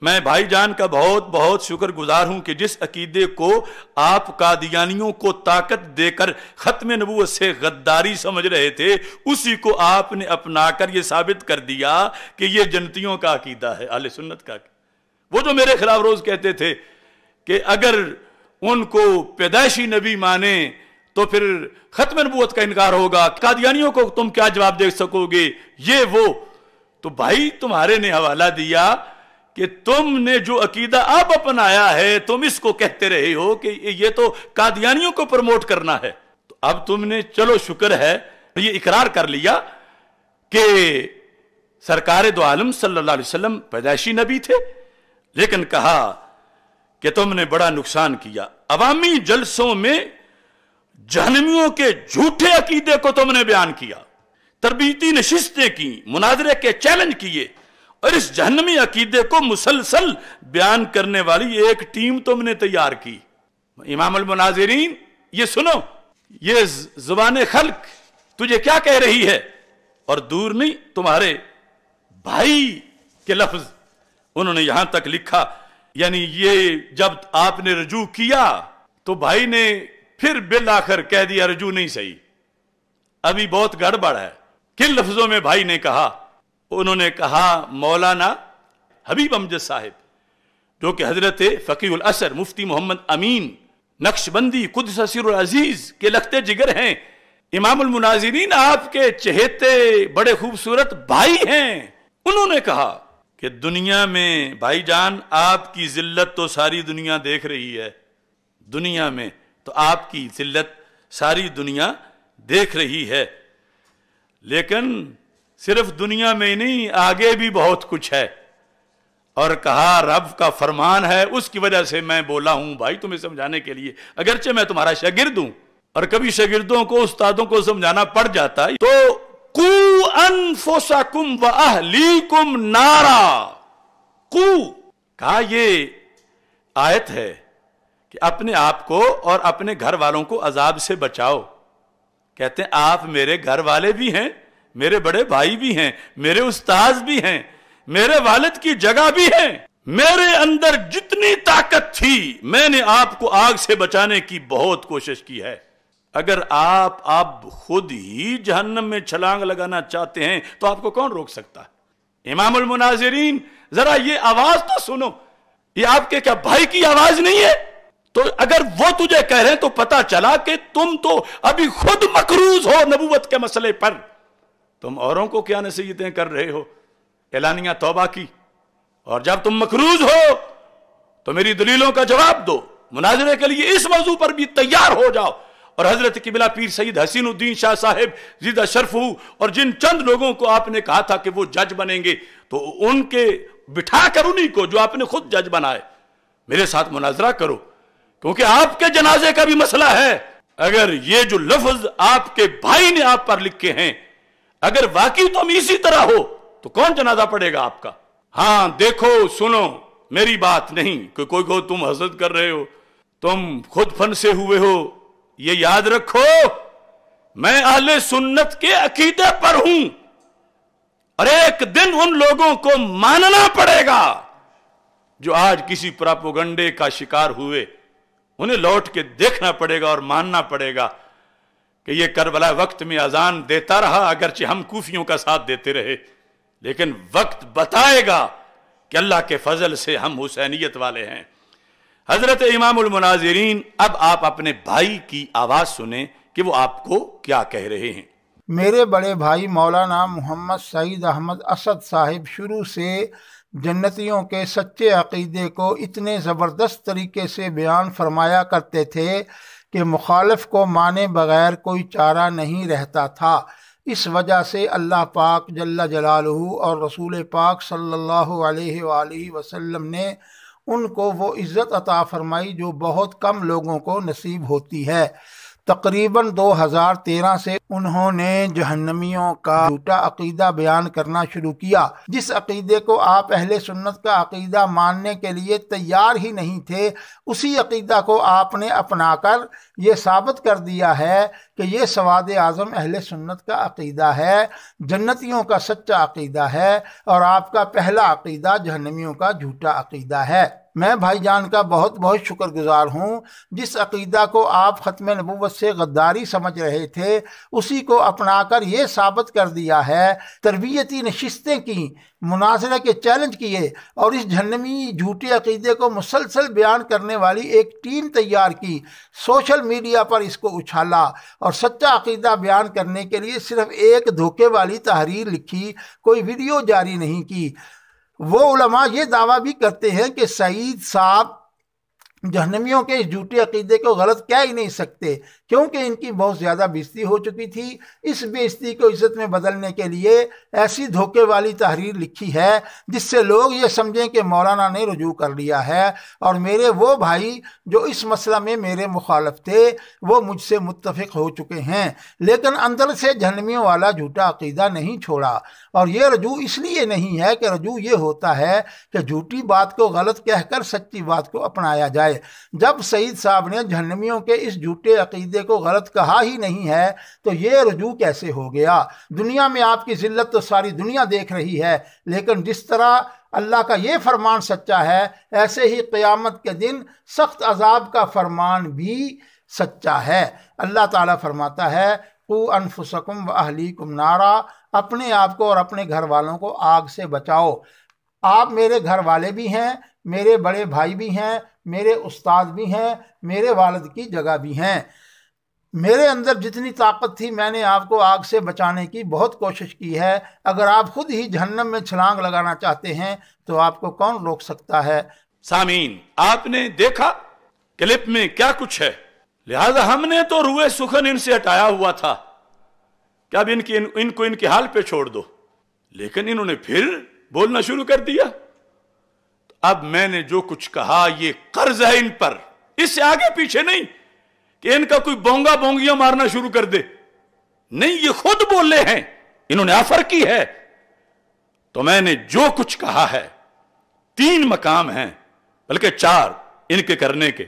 میں بھائی جان کا بہت بہت شکر گزار ہوں کہ جس عقیدے کو آپ قادیانیوں کو طاقت دے کر ختم نبوت سے غداری سمجھ رہے تھے، اسی کو آپ نے اپنا کر یہ ثابت کر دیا کہ یہ جنتیوں کا عقیدہ ہے، اہل سنت کا۔ وہ جو میرے خلاف روز کہتے تھے کہ اگر ان کو پیدائشی نبی مانے تو پھر ختم نبوت کا انکار ہوگا، قادیانیوں کو تم کیا جواب دے سکو گے، یہ وہ، تو بھائی تمہارے نے حوالہ دیا کہ تم نے جو عقیدہ اب اپنایا ہے تم اس کو کہتے رہے ہو کہ یہ تو قادیانیوں کو پروموٹ کرنا ہے۔ تو اب تم نے چلو شکر ہے یہ اقرار کر لیا کہ سرکار دو عالم صلی اللہ علیہ وسلم پیدائشی نبی تھے، لیکن کہا کہ تم نے بڑا نقصان کیا، عوامی جلسوں میں جہنمیوں کے جھوٹے عقیدے کو تم نے بیان کیا، تربیتی نشستیں کی، مناظرے کے چیلنج کیے، اور اس جہنمی عقیدے کو مسلسل بیان کرنے والی ایک ٹیم تم نے تیار کی۔ امام المناظرین، یہ سنو، یہ زبان خلق تجھے کیا کہہ رہی ہے، اور دور نہیں تمہارے بھائی کے لفظ انہوں نے یہاں تک لکھا، یعنی یہ جب آپ نے رجوع کیا تو بھائی نے پھر بالآخر کہہ دیا رجوع نہیں صحیح، ابھی بہت گڑبڑ ہے۔ کن لفظوں میں بھائی نے کہا؟ انہوں نے کہا مولانا حبیب امجد صاحب جو کہ حضرت فقیہ العصر مفتی محمد امین نقشبندی قدس سر العزیز کے لخت جگر ہیں، امام المناظرین آپ کے چہیتے بڑے خوبصورت بھائی ہیں۔ انہوں نے کہا کہ دنیا میں بھائی جان آپ کی ذلت تو ساری دنیا دیکھ رہی ہے، دنیا میں تو آپ کی ذلت ساری دنیا دیکھ رہی ہے، لیکن صرف دنیا میں ہی نہیں، آگے بھی بہت کچھ ہے، اور کہا رب کا فرمان ہے، اس کی وجہ سے میں بولا ہوں بھائی تمہیں سمجھانے کے لیے، اگرچہ میں تمہارا شاگرد ہوں اور کبھی شاگردوں کو استادوں کو سمجھانا پڑ جاتا ہے۔ تو قو انفسکم واہلیکم نارا، قو کہا یہ آیت ہے کہ اپنے آپ کو اور اپنے گھر والوں کو عذاب سے بچاؤ۔ کہتے ہیں آپ میرے گھر والے بھی ہیں، میرے بڑے بھائی بھی ہیں، میرے استاذ بھی ہیں، میرے والد کی جگہ بھی ہیں، میرے اندر جتنی طاقت تھی میں نے آپ کو آگ سے بچانے کی بہت کوشش کی ہے۔ اگر آپ خود ہی جہنم میں چھلانگ لگانا چاہتے ہیں تو آپ کو کون روک سکتا ہے؟ امام المناظرین ذرا یہ آواز تو سنو، یہ آپ کے کیا بھائی کی آواز نہیں ہے؟ تو اگر وہ تجھے کہہ رہے ہیں تو پتا چلا کہ تم تو ابھی خود مقروض ہو نبوت کے مسئلے پر، تم اوروں کو کیا نصیحتیں کر رہے ہو؟ اعلانیہ توبہ کی، اور جب تم مقروض ہو تو میری دلیلوں کا جواب دو، مناظرے کے لیے اس موضوع پر بھی تیار ہو جاؤ۔ اور حضرت قبلہ پیر سید حسین الدین شاہ صاحب زیدہ شرف ہو، اور جن چند لوگوں کو آپ نے کہا تھا کہ وہ جج بنیں گے، تو ان کے بٹھا کر انہی کو جو آپ نے خود جج بنائے میرے ساتھ مناظرہ کرو، کیونکہ آپ کے جنازے کا بھی مسئلہ ہے۔ اگر یہ جو لفظ آپ کے بھائی نے آپ پر لکھے ہیں اگر واقعی تم اسی طرح ہو تو کون جنازہ پڑے گا آپ کا؟ ہاں دیکھو سنو میری بات نہیں کہ کوئی کو تم حسد کر رہے ہو، تم خود فن سے ہوئے ہو، یہ یاد رکھو میں اہل سنت کے عقیدے پر ہوں، اور ایک دن ان لوگوں کو ماننا پڑے گا جو آج کسی پراپوگنڈے کا شکار ہوئے، انہیں لوٹ کے دیکھنا پڑے گا اور ماننا پڑے گا کہ یہ کربلا وقت میں اذان دیتا رہا، اگرچہ ہم کوفیوں کا ساتھ دیتے رہے، لیکن وقت بتائے گا کہ اللہ کے فضل سے ہم حسینیت والے ہیں۔ حضرت امام المناظرین اب آپ اپنے بھائی کی آواز سنیں کہ وہ آپ کو کیا کہہ رہے ہیں۔
میرے بڑے بھائی مولانا محمد سعید احمد اسد صاحب شروع سے جنتیوں کے سچے عقیدے کو اتنے زبردست طریقے سے بیان فرمایا کرتے تھے کہ مخالف کو مانے بغیر کوئی چارہ نہیں رہتا تھا۔ اس وجہ سے اللہ پاک جل جلالہ اور رسول پاک صلی اللہ علیہ وآلہ وسلم نے ان کو وہ عزت عطا فرمائی جو بہت کم لوگوں کو نصیب ہوتی ہے۔ تقریباً 2013 سے انہوں نے جہنمیوں کا جھوٹا عقیدہ بیان کرنا شروع کیا، جس عقیدے کو آپ اہل سنت کا عقیدہ ماننے کے لیے تیار ہی نہیں تھے، اسی عقیدہ کو آپ نے اپنا کر یہ ثابت کر دیا ہے کہ یہ سواد اعظم اہل سنت کا عقیدہ ہے، جنتیوں کا سچا عقیدہ ہے، اور آپ کا پہلا عقیدہ جہنمیوں کا جھوٹا عقیدہ ہے۔ میں بھائی جان کا بہت بہت شکر گزار ہوں، جس عقیدہ کو آپ ختم نبوت سے غداری سمجھ رہے تھے اسی کو اپنا کر یہ ثابت کر دیا ہے، تربیتی نشستیں کی، مناظرہ کے چیلنج کیے، اور اس جہنمی جھوٹے عقیدے کو مسلسل بیان کرنے والی ایک ٹیم تیار کی، سوشل میڈیا پر اس کو اچھالا، اور سچا عقیدہ بیان کرنے کے لیے صرف ایک دھوکے والی تحریر لکھی، کوئی ویڈیو جاری نہیں کی۔ وہ علماء یہ دعویٰ بھی کرتے ہیں کہ سعید صاحب جہنمیوں کے اس جھوٹے عقیدے کو غلط کہہ ہی نہیں سکتے، کیونکہ ان کی بہت زیادہ بےزتی ہو چکی تھی۔ اس بےزتی کو عزت میں بدلنے کے لیے ایسی دھوکے والی تحریر لکھی ہے جس سے لوگ یہ سمجھیں کہ مولانا نے رجوع کر لیا ہے، اور میرے وہ بھائی جو اس مسئلہ میں میرے مخالف تھے وہ مجھ سے متفق ہو چکے ہیں، لیکن اندر سے جہنمیوں والا جھوٹا عقیدہ نہیں چھوڑا۔ اور یہ رجوع اس لیے نہیں ہے کہ رجوع یہ ہوتا ہے کہ جھوٹی بات کو غلط کہہ کر سچی بات کو اپنایا جائے۔ جب سعید صاحب نے جہنمیوں کے اس جھوٹے عقیدے کو غلط کہا ہی نہیں ہے تو یہ رجوع کیسے ہو گیا؟ دنیا میں آپ کی ذلت تو ساری دنیا دیکھ رہی ہے، لیکن جس طرح اللہ کا یہ فرمان سچا ہے ایسے ہی قیامت کے دن سخت عذاب کا فرمان بھی سچا ہے۔ اللہ تعالیٰ فرماتا ہے قو انفسکم واہلیکم نارا، اپنے آپ کو اور اپنے گھر والوں کو آگ سے بچاؤ۔ آپ میرے گھر والے بھی ہیں، میرے بڑے بھائی بھی ہیں، میرے استاد بھی ہیں، میرے والد کی جگہ بھی ہیں۔ میرے اندر جتنی طاقت تھی میں نے آپ کو آگ سے بچانے کی بہت کوشش کی ہے۔ اگر آپ خود ہی جہنم میں چھلانگ لگانا چاہتے ہیں تو آپ کو کون روک سکتا ہے؟
سامعین آپ نے دیکھا کلپ میں کیا کچھ ہے، لہذا ہم نے تو روئے سخن ان سے ہٹایا ہوا تھا کہ اب ان کو ان کے حال پہ چھوڑ دو، لیکن انہوں نے پھر بولنا شروع کر دیا۔ اب میں نے جو کچھ کہا یہ قرض ہے ان پر، اس سے آگے پیچھے نہیں کہ ان کا کوئی بونگا بونگیاں مارنا شروع کر دے، نہیں، یہ خود بولے ہیں، انہوں نے آفر کی ہے۔ تو میں نے جو کچھ کہا ہے، 3 مقام ہیں بلکہ 4 ان کے کرنے کے،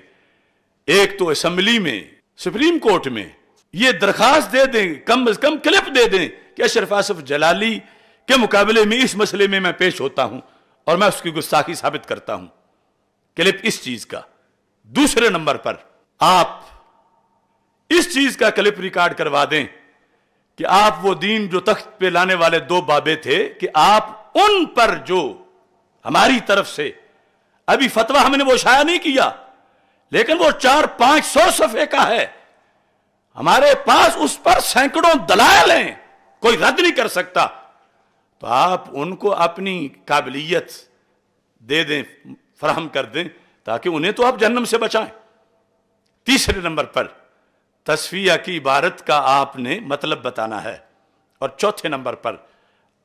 ایک تو اسمبلی میں، سپریم کورٹ میں یہ درخواست دے دیں، کم از کم کلپ دے دیں کہ اشرف آصف جلالی کے مقابلے میں اس مسئلے میں پیش ہوتا ہوں اور میں اس کی گستاخی ثابت کرتا ہوں، کلپ اس چیز کا۔ دوسرے نمبر پر آپ اس چیز کا کلپ ریکارڈ کروا دیں کہ آپ وہ دین جو تخت پہ لانے والے 2 بابے تھے، کہ آپ ان پر جو ہماری طرف سے ابھی فتویٰ ہم نے وہ شائع نہیں کیا، لیکن وہ 400-500 صفحے کا ہے، ہمارے پاس اس پر سینکڑوں دلائل ہیں، کوئی رد نہیں کر سکتا، تو آپ ان کو اپنی قابلیت دے دیں، فراہم کر دیں، تاکہ انہیں تو آپ جہنم سے بچائیں۔ تیسرے نمبر پر تصفیہ کی عبارت کا آپ نے مطلب بتانا ہے، اور چوتھے نمبر پر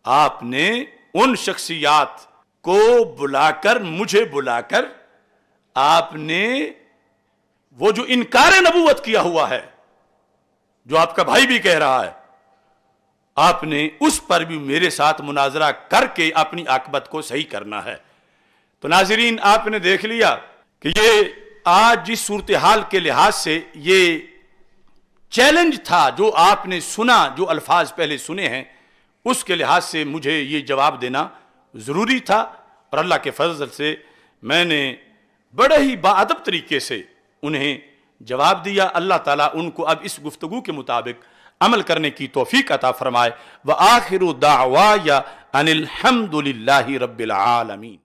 آپ نے ان شخصیات کو بلا کر، مجھے بلا کر، آپ نے وہ جو انکار نبوت کیا ہوا ہے، جو آپ کا بھائی بھی کہہ رہا ہے، آپ نے اس پر بھی میرے ساتھ مناظرہ کر کے اپنی عاقبت کو صحیح کرنا ہے۔ تو ناظرین، آپ نے دیکھ لیا کہ یہ آج جس صورتحال کے لحاظ سے یہ چیلنج تھا، جو آپ نے سنا، جو الفاظ پہلے سنے ہیں، اس کے لحاظ سے مجھے یہ جواب دینا ضروری تھا، اور اللہ کے فضل سے میں نے بڑے ہی باادب طریقے سے انہیں جواب دیا۔ اللہ تعالیٰ ان کو اب اس گفتگو کے مطابق عمل کرنے کی توفیق عطا فرمائے۔ وآخر دعوایا ان الحمد للہ رب العالمین۔